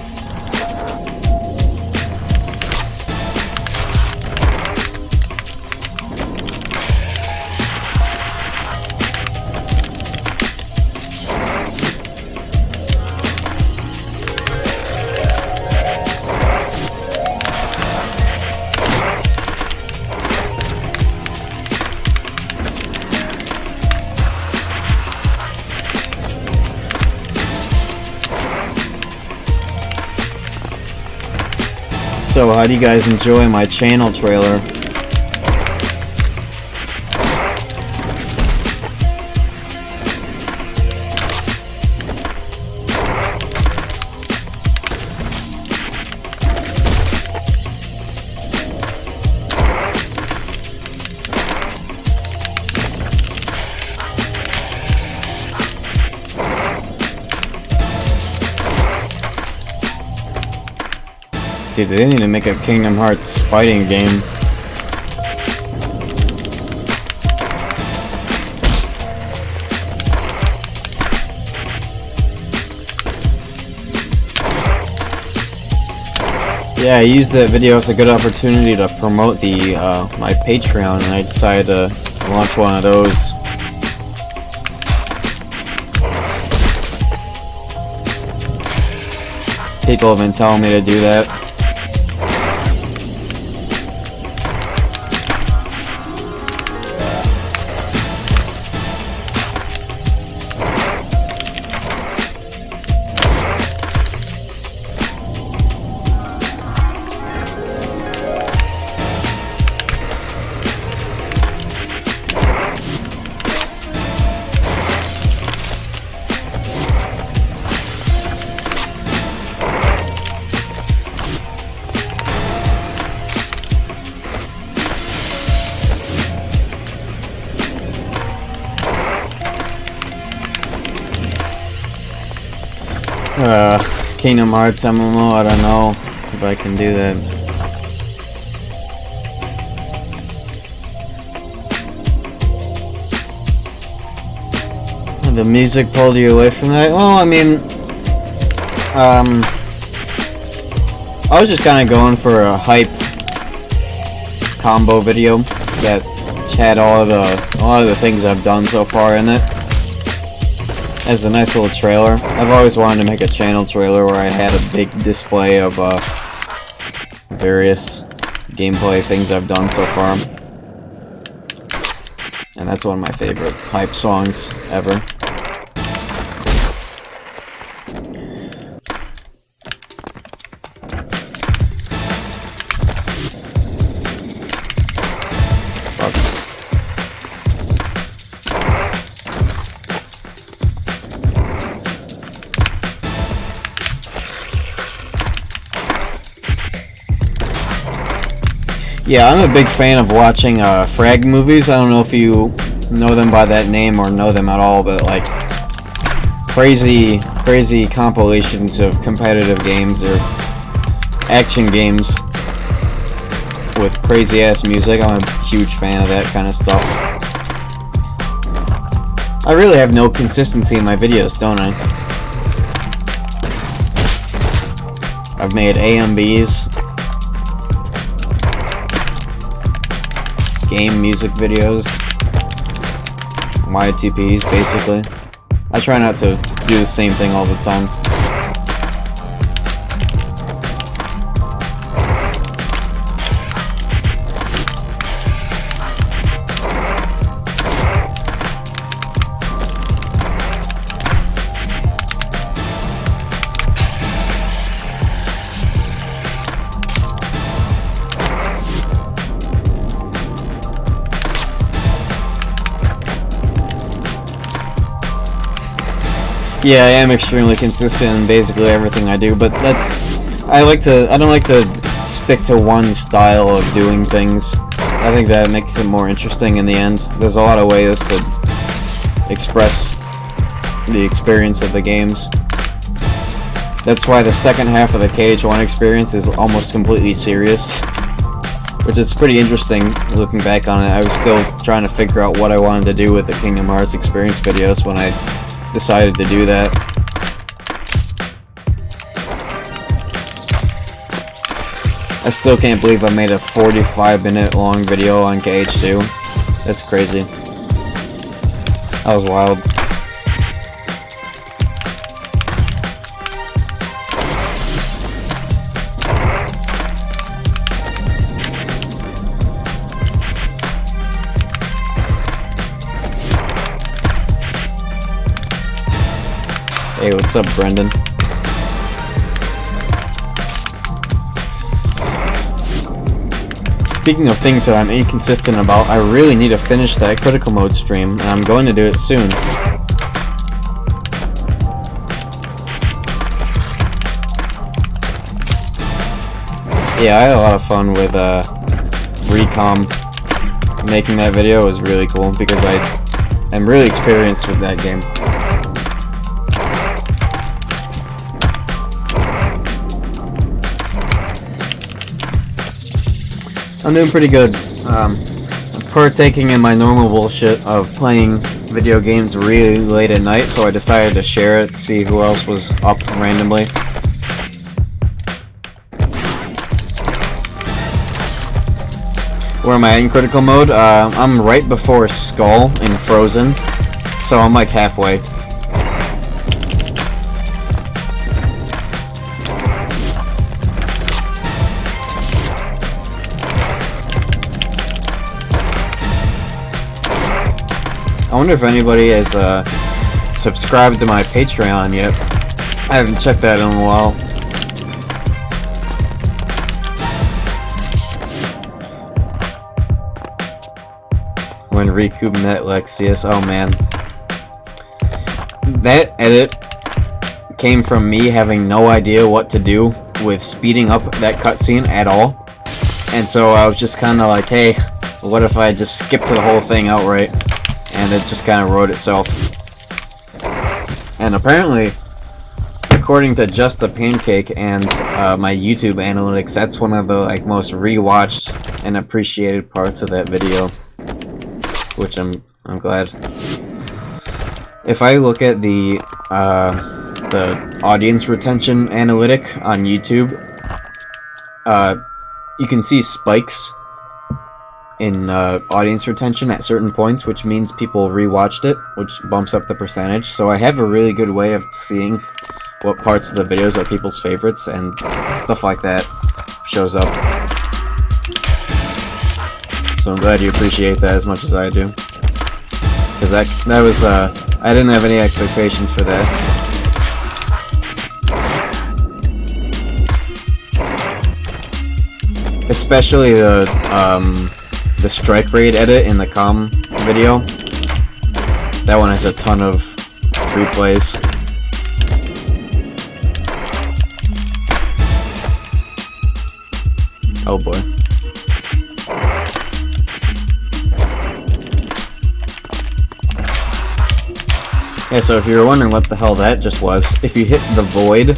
So, how do you guys enjoy my channel trailer? Dude, they need to make a Kingdom Hearts fighting game. Yeah, I used that video as a good opportunity to promote the my Patreon, and I decided to launch one of those. People have been telling me to do that. Kingdom Hearts MMO, I don't know if I can do that. The music pulled you away from that? Well, I mean, I was just kind of going for a hype combo video that had all of the things I've done so far in it. As a nice little trailer. I've always wanted to make a channel trailer where I had a big display of various gameplay things I've done so far. And that's one of my favorite hype songs ever. Yeah, I'm a big fan of watching frag movies. I don't know if you know them by that name or know them at all, but like crazy compilations of competitive games or action games with crazy ass music. I'm a huge fan of that kind of stuff. I really have no consistency in my videos, don't I? I've made AMVs, game music videos, YTPs, basically. I try not to do the same thing all the time. Yeah, I am extremely consistent in basically everything I do, but I don't like to stick to one style of doing things. I think that makes it more interesting in the end. There's a lot of ways to express the experience of the games. That's why the second half of the KH1 experience is almost completely serious, which is pretty interesting looking back on it. I was still trying to figure out what I wanted to do with the Kingdom Hearts experience videos when I decided to do that. I still can't believe I made a 45-minute long video on KH2. That's crazy. That was wild. Hey, what's up, Brendan? Speaking of things that I'm inconsistent about, I really need to finish that critical mode stream, and I'm going to do it soon. Yeah, I had a lot of fun with Recom. Making that video was really cool because I'm really experienced with that game. I'm doing pretty good. Partaking in my normal bullshit of playing video games really late at night, so I decided to share it, see who else was up randomly. Where am I in critical mode? I'm right before Skull in Frozen, so I'm like halfway. I wonder if anybody has subscribed to my Patreon yet. I haven't checked that in a while. When Recoup met Lexius, oh man. That edit came from me having no idea what to do with speeding up that cutscene at all. And so I was just kinda like, hey, what if I just skipped the whole thing outright? And it just kind of wrote itself. And apparently, according to Just a Pancake and my YouTube analytics, that's one of the most rewatched and appreciated parts of that video, which I'm glad. If I look at the audience retention analytic on YouTube, you can see spikes in audience retention at certain points, which means people rewatched it, which bumps up the percentage. So I have a really good way of seeing what parts of the videos are people's favorites, and stuff like that shows up. So I'm glad you appreciate that as much as I do, because that was I didn't have any expectations for that. Especially the strike rate edit in the comm video. That one has a ton of replays. Oh boy. Yeah, so if you were wondering what the hell that just was, if you hit the void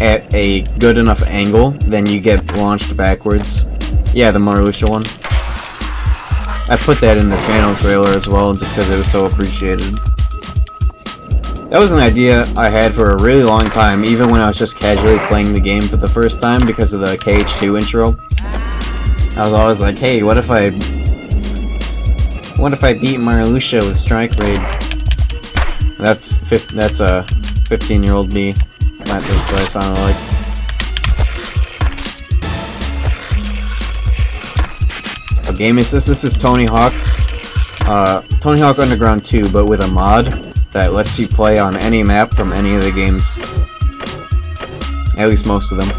at a good enough angle, then you get launched backwards. Yeah, the Marluxia one. I put that in the channel trailer as well, just because it was so appreciated. That was an idea I had for a really long time, even when I was just casually playing the game for the first time because of the KH2 intro. I was always like, hey, what if I beat Marluxia with Strike Raid? That's a 15-year-old me. Not this what I sounded like. What game is this? This is Tony Hawk. Tony Hawk Underground 2, but with a mod that lets you play on any map from any of the games. At least most of them.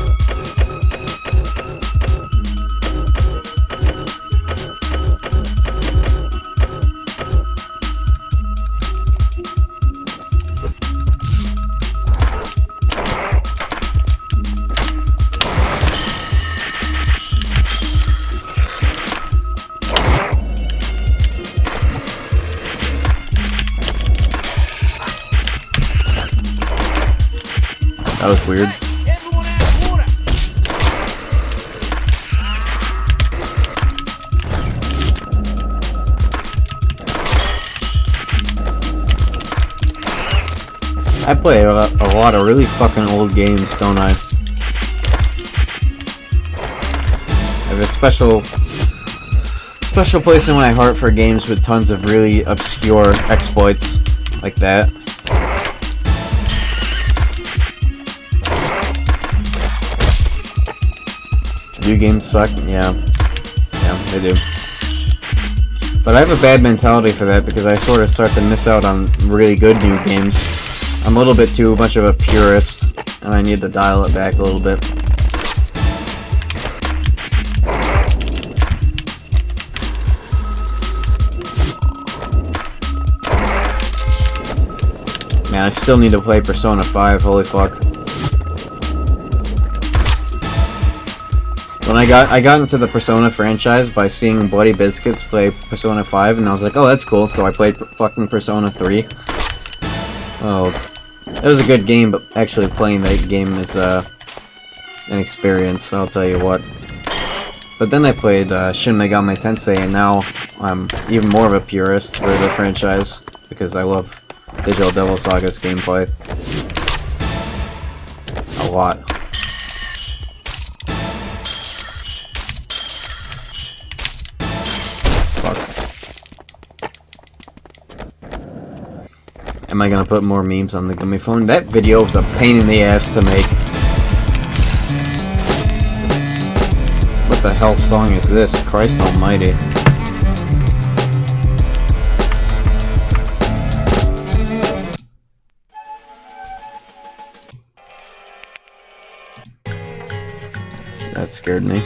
That was weird. I play a lot of really fucking old games, don't I? I have a special place in my heart for games with tons of really obscure exploits like that. Video games suck? Yeah, they do. But I have a bad mentality for that because I sort of start to miss out on really good new games. I'm a little bit too much of a purist, and I need to dial it back a little bit. Man, I still need to play Persona 5, holy fuck. When I got into the Persona franchise by seeing Bloody Biscuits play Persona 5, and I was like, oh, that's cool, so I played fucking Persona 3. Oh, it was a good game, but actually playing that game is an experience, I'll tell you what. But then I played Shin Megami Tensei, and now I'm even more of a purist for the franchise, because I love Digital Devil Saga's gameplay. A lot. Am I gonna put more memes on the Gummy Phone? That video was a pain in the ass to make. What the hell song is this? Christ almighty. That scared me.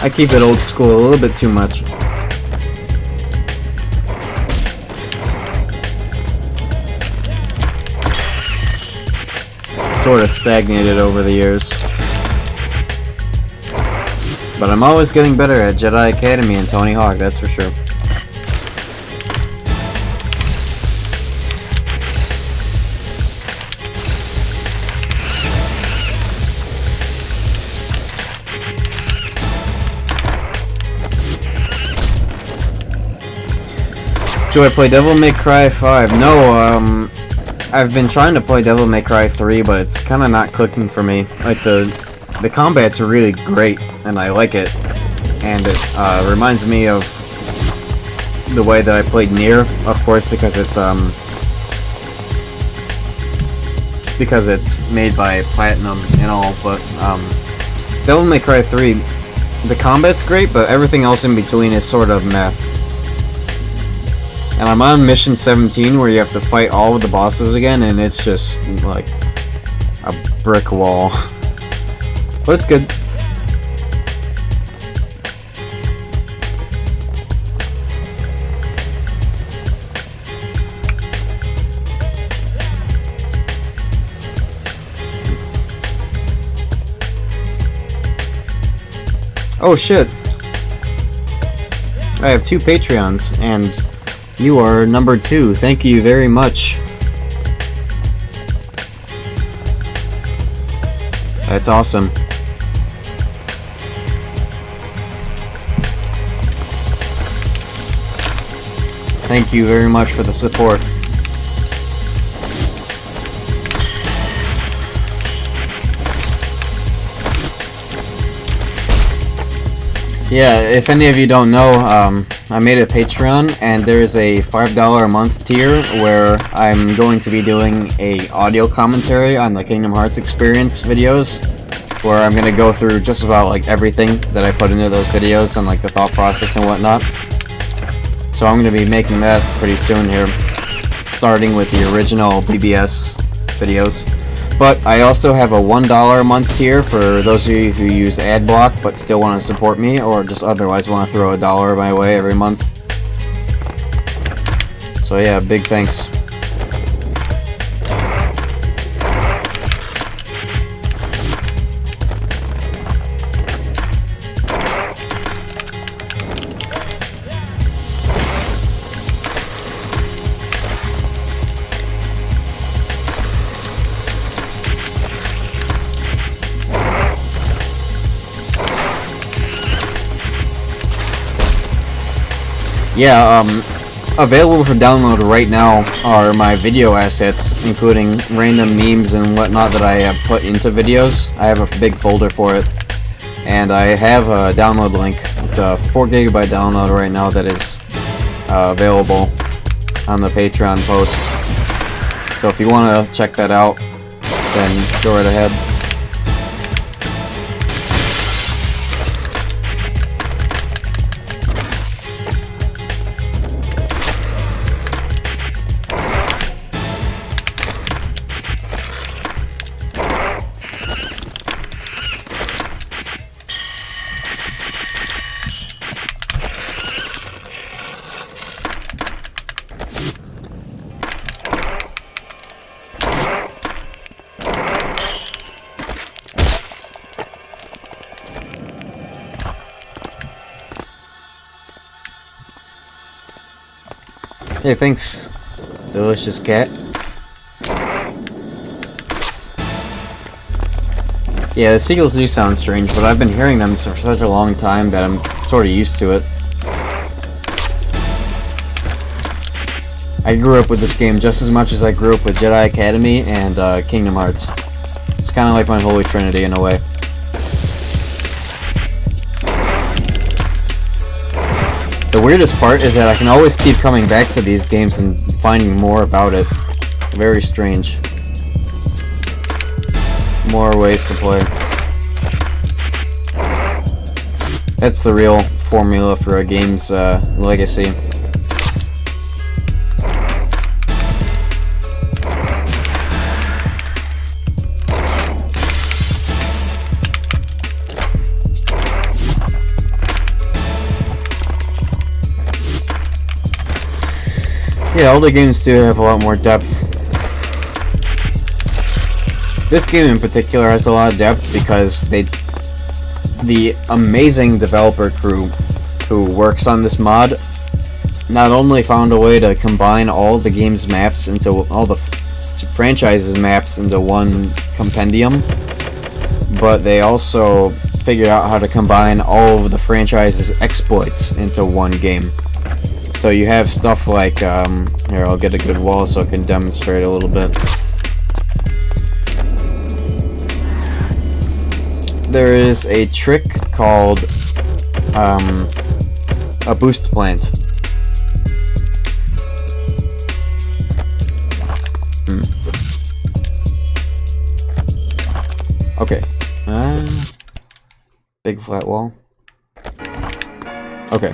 I keep it old school a little bit too much. Sort of stagnated over the years. But I'm always getting better at Jedi Academy and Tony Hawk, that's for sure. Do I play Devil May Cry 5? No, I've been trying to play Devil May Cry 3, but it's kind of not clicking for me. Like, the combat's really great, and I like it. And it reminds me of the way that I played Nier, of course, because it's made by Platinum and all, but Devil May Cry 3, the combat's great, but everything else in between is sort of meh. And I'm on mission 17 where you have to fight all of the bosses again, and it's just like a brick wall. But it's good. Oh shit! I have 2 Patreons, and you are number 2. Thank you very much. That's awesome. Thank you very much for the support. Yeah, if any of you don't know, I made a Patreon, and there's a $5 a month tier where I'm going to be doing a audio commentary on the Kingdom Hearts experience videos, where I'm going to go through just about like everything that I put into those videos and like the thought process and whatnot. So I'm going to be making that pretty soon here, starting with the original BBS videos. But I also have a $1 a month tier for those of you who use AdBlock but still want to support me, or just otherwise want to throw $1 my way every month. So yeah, big thanks. Yeah, available for download right now are my video assets, including random memes and whatnot that I have put into videos. I have a big folder for it, and I have a download link. It's a 4 GB download right now that is available on the Patreon post. So if you want to check that out, then go right ahead. Hey, thanks, delicious cat. Yeah, the seagulls do sound strange, but I've been hearing them for such a long time that I'm sort of used to it. I grew up with this game just as much as I grew up with Jedi Academy and Kingdom Hearts. It's kind of like my holy trinity in a way. The weirdest part is that I can always keep coming back to these games and finding more about it. Very strange. More ways to play. That's the real formula for a game's legacy. Yeah, older games do have a lot more depth. This game in particular has a lot of depth because the amazing developer crew who works on this mod not only found a way to combine all the game's maps into all the franchise's maps into one compendium, but they also figured out how to combine all of the franchise's exploits into one game. So you have stuff like, here, I'll get a good wall so I can demonstrate a little bit. There is a trick called, a boost plant. Okay. Big flat wall. Okay.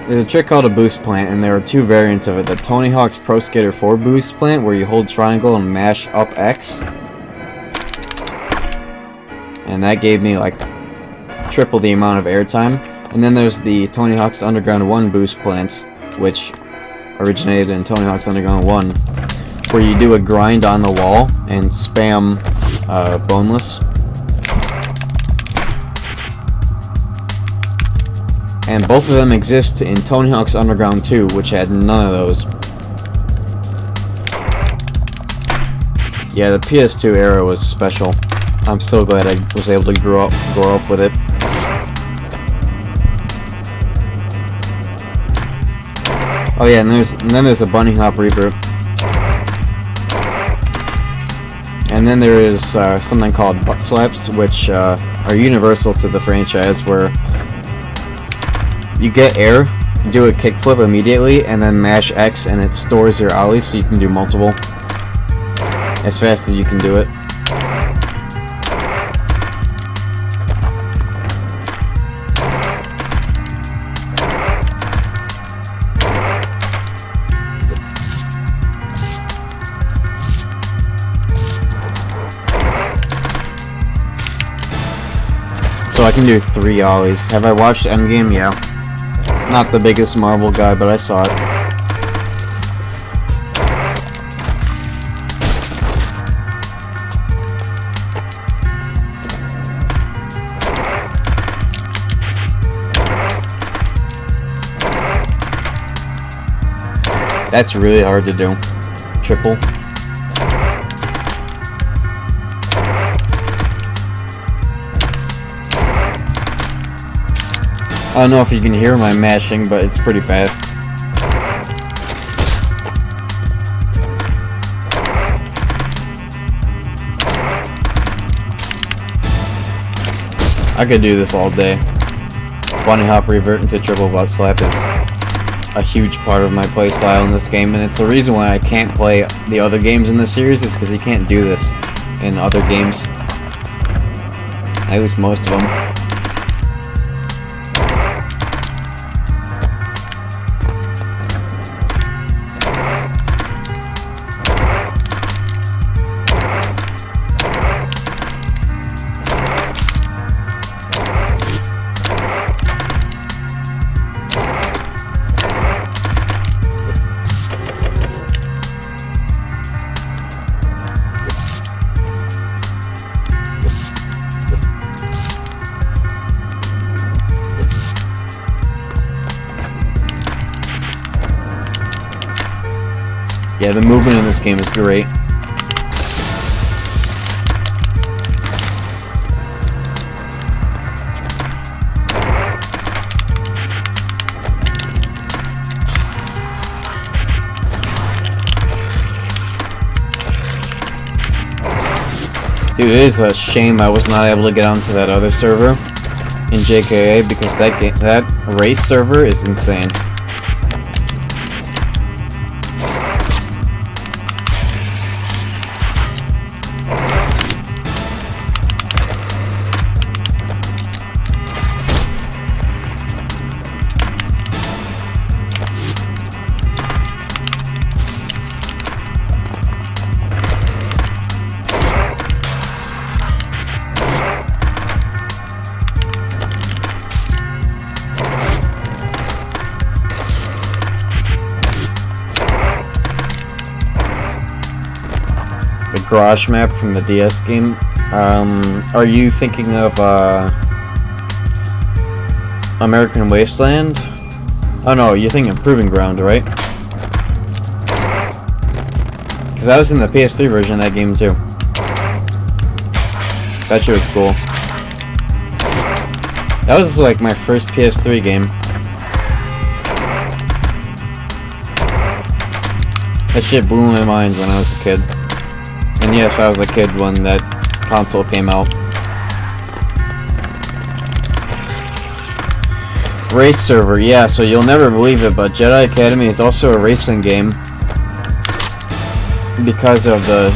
There's a trick called a boost plant, and there are 2 variants of it. The Tony Hawk's Pro Skater 4 boost plant, where you hold triangle and mash up X. And that gave me like triple the amount of airtime. And then there's the Tony Hawk's Underground 1 boost plant, which originated in Tony Hawk's Underground 1, where you do a grind on the wall and spam boneless. And both of them exist in Tony Hawk's Underground 2, which had none of those. Yeah, the PS2 era was special. I'm so glad I was able to grow up with it. Oh yeah, and then there's a Bunny Hop reboot. And then there is something called Butt Slaps, which are universal to the franchise, where you get air, do a kickflip immediately, and then mash X, and it stores your ollie so you can do multiple as fast as you can do it. So I can do 3 ollies. Have I watched Endgame? Yeah. Not the biggest Marvel guy, but I saw it. That's really hard to do. Triple. I don't know if you can hear my mashing, but it's pretty fast. I could do this all day. Bunny Hop Revert into Triple Butt Slap is a huge part of my playstyle in this game, and it's the reason why I can't play the other games in this series. It's because you can't do this in other games. At least most of them. Yeah, the movement in this game is great. Dude, it is a shame I was not able to get onto that other server in JKA, because that race server is insane. Garage map from the DS game. Are you thinking of American Wasteland? Oh no, you're thinking of Proving Ground, right? Because I was in the PS3 version of that game too. That shit was cool. That was like my first PS3 game. That shit blew my mind when I was a kid. And yes, I was a kid when that console came out. Race server, yeah, so you'll never believe it, but Jedi Academy is also a racing game. Because of the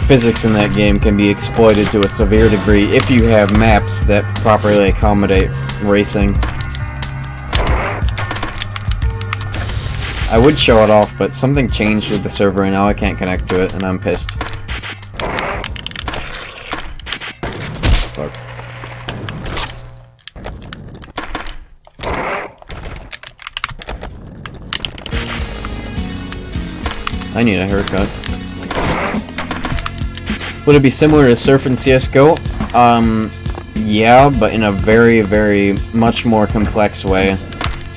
physics in that game can be exploited to a severe degree if you have maps that properly accommodate racing. I would show it off, but something changed with the server and now I can't connect to it, and I'm pissed. Fuck. I need a haircut. Would it be similar to Surf and CSGO? Yeah, but in a very, very much more complex way.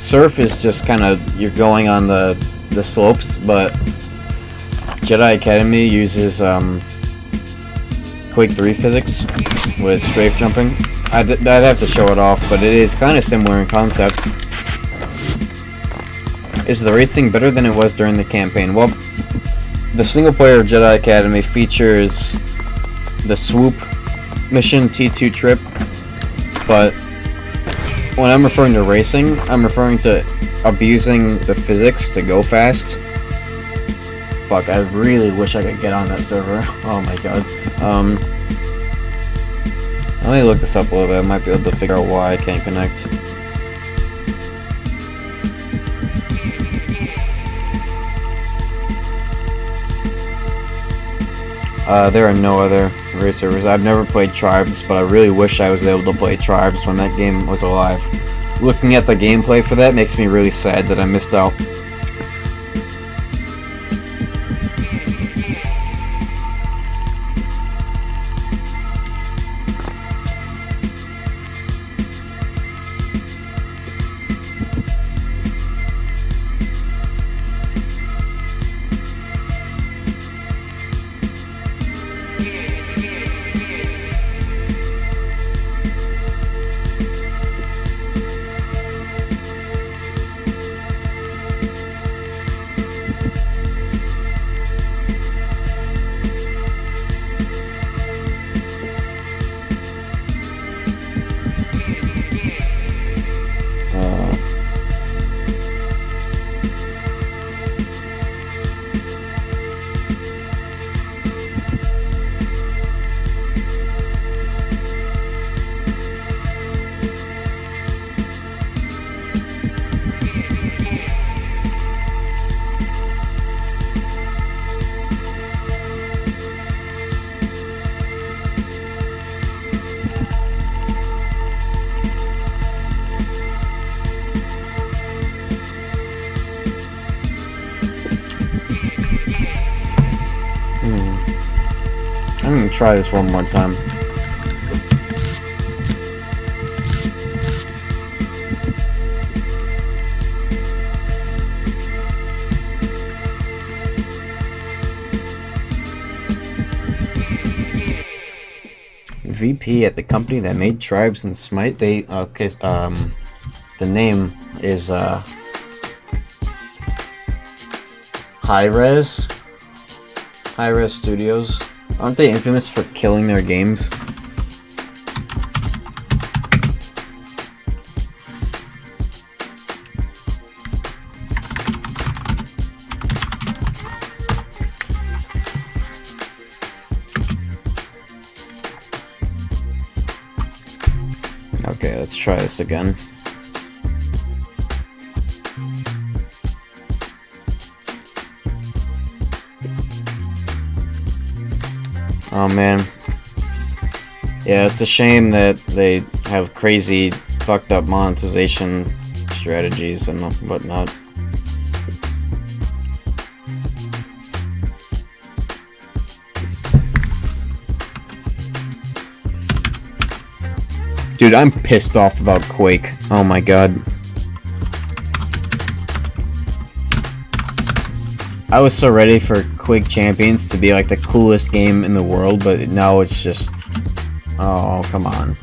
Surf is just kind of, you're going on the slopes, but Jedi Academy uses Quake 3 physics with strafe jumping. I'd have to show it off, but it is kind of similar in concept. Is the racing better than it was during the campaign? Well, the single player of Jedi Academy features the swoop mission T2 trip, but when I'm referring to racing, I'm referring to abusing the physics to go fast. Fuck, I really wish I could get on that server. Oh my god. Let me look this up a little bit. I might be able to figure out why I can't connect. There are no other race servers. I've never played Tribes, but I really wish I was able to play Tribes when that game was alive. Looking at the gameplay for that makes me really sad that I missed out. I'm gonna try this one more time. VP at the company that made Tribes and Smite, they the name is Hi-Rez Studios. Aren't they infamous for killing their games? Okay, let's try this again. Oh man. Yeah, it's a shame that they have crazy, fucked up monetization strategies and whatnot. Dude, I'm pissed off about Quake. Oh my god. I was so ready for Quake Champions to be like the coolest game in the world, but now it's just... Oh, come on.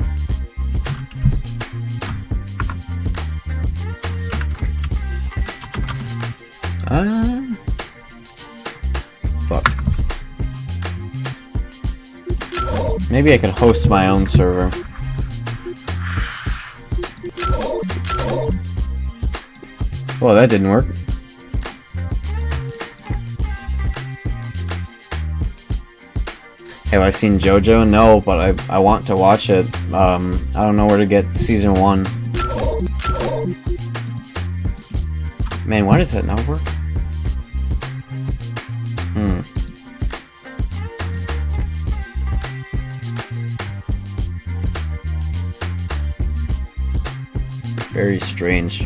Fuck. Maybe I could host my own server. Well, that didn't work. Have I seen JoJo? No, but I want to watch it. I don't know where to get season 1. Man, why does that not work? Very strange.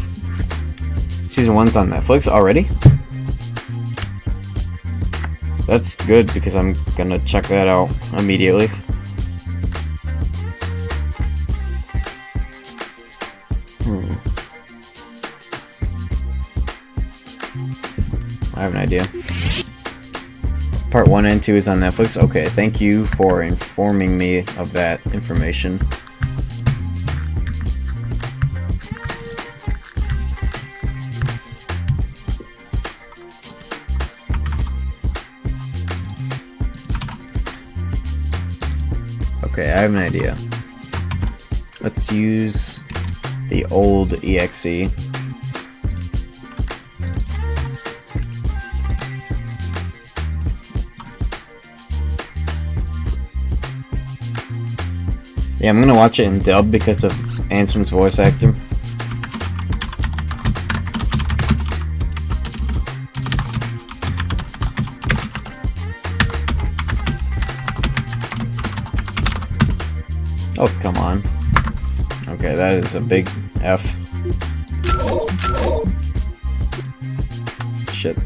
Season 1's on Netflix already? That's good because I'm gonna check that out immediately. I have an idea. Part 1 and 2 is on Netflix. Okay, thank you for informing me of that information. Okay, I have an idea. Let's use the old EXE. Yeah, I'm gonna watch it in dub because of Anson's voice actor. Oh, come on. Okay, that is a big F. Shit.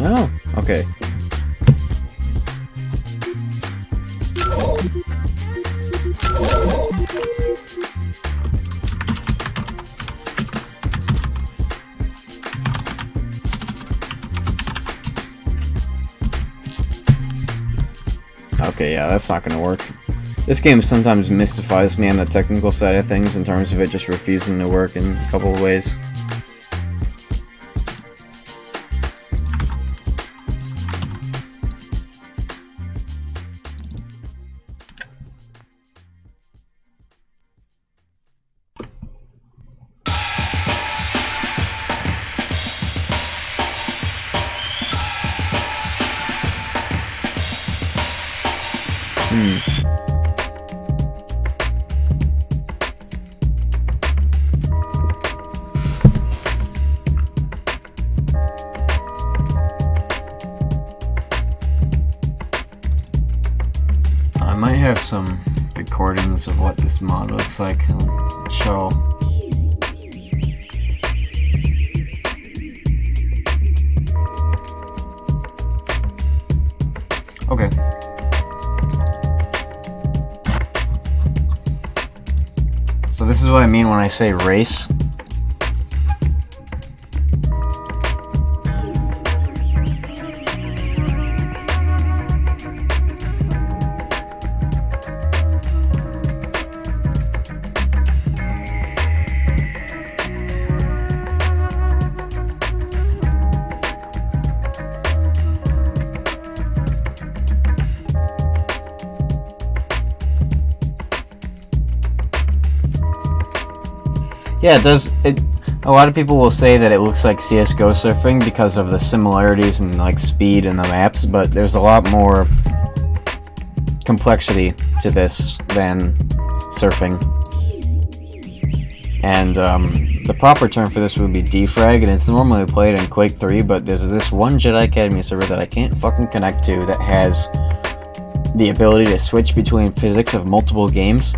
Oh, okay. Okay, yeah, that's not gonna work. This game sometimes mystifies me on the technical side of things in terms of it just refusing to work in a couple of ways. I might have some recordings of what this mod looks like. I'll show. Okay. So this is what I mean when I say race. Yeah, it does. A lot of people will say that it looks like CS:GO surfing because of the similarities in like speed in the maps, but there's a lot more complexity to this than surfing. And the proper term for this would be defrag, and it's normally played in Quake 3, but there's this one Jedi Academy server that I can't fucking connect to that has the ability to switch between physics of multiple games.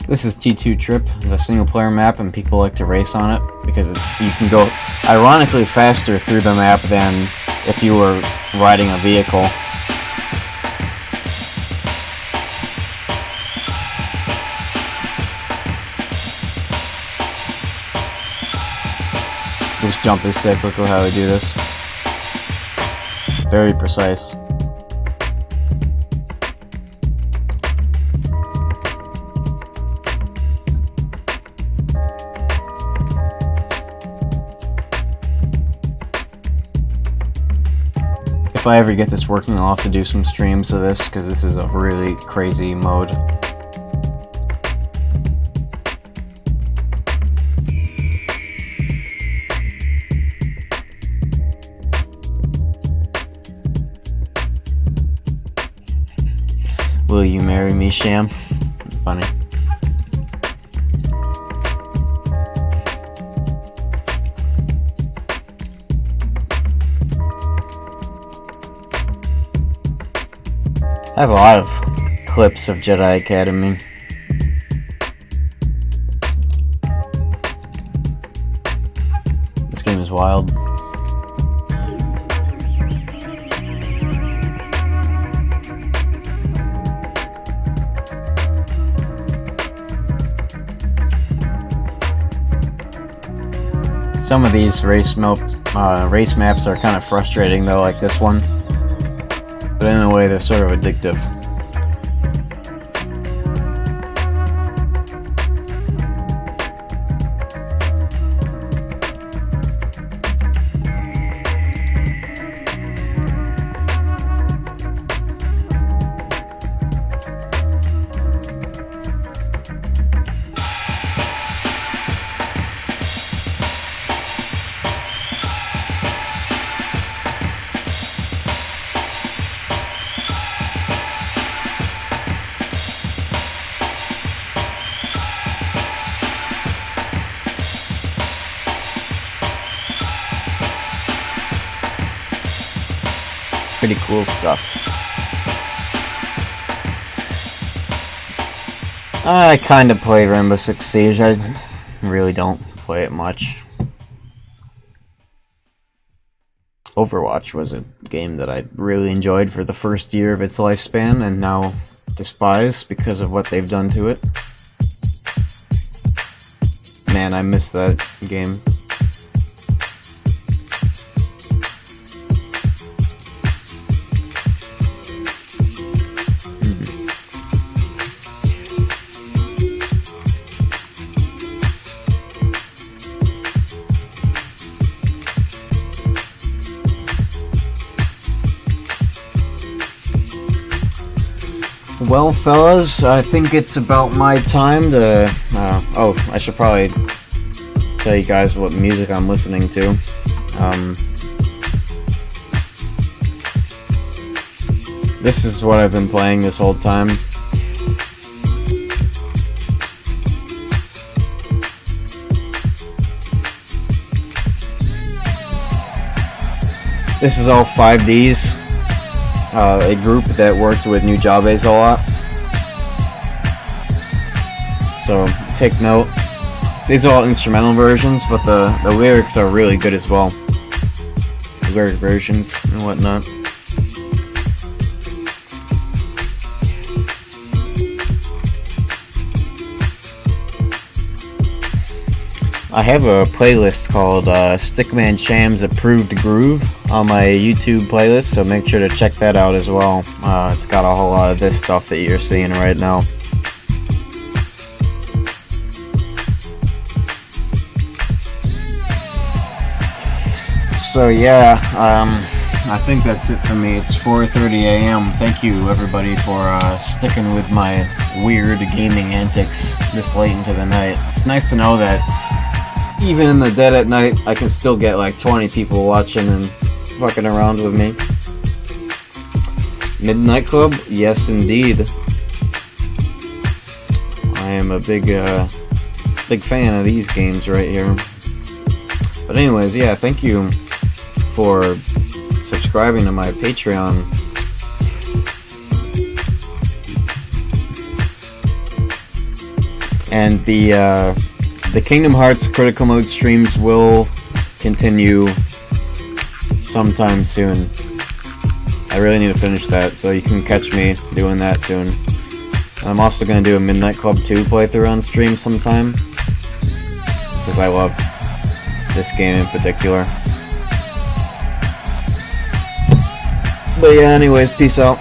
This is T2 Trip, the single player map, and people like to race on it because you can go ironically faster through the map than if you were riding a vehicle. This jump is sick. Look at how I do this. Very precise. If I ever get this working, I'll have to do some streams of this, because this is a really crazy mode. Will you marry me, Sham? Funny. I have a lot of clips of Jedi Academy. wild. Some of these race maps are kind of frustrating though, like this one. But in a way, they're sort of addictive. Pretty cool stuff. I kind of played Rainbow Six Siege. I really don't play it much. Overwatch was a game that I really enjoyed for the first year of its lifespan and now despise because of what they've done to it. Man, I miss that game. Well, fellas, I think it's about my time to... oh, I should probably tell you guys what music I'm listening to. This is what I've been playing this whole time. This is all 5Ds. A group that worked with New Jabez a lot. So take note. These are all instrumental versions, but the lyrics are really good as well. Lyric versions and whatnot. I have a playlist called Stickman Sham's Approved Groove on my YouTube playlist, so make sure to check that out as well. It's got a whole lot of this stuff that you're seeing right now. So yeah, I think that's it for me. It's 4:30 a.m. Thank you everybody for sticking with my weird gaming antics this late into the night. It's nice to know that even in the dead at night, I can still get like 20 people watching and fucking around with me. Midnight Club? Yes, indeed. I am a big fan of these games right here. But anyways, yeah, thank you for subscribing to my Patreon. And the Kingdom Hearts Critical Mode streams will continue sometime soon. I really need to finish that, so you can catch me doing that soon. I'm also going to do a Midnight Club 2 playthrough on stream sometime, because I love this game in particular. But yeah, anyways, peace out.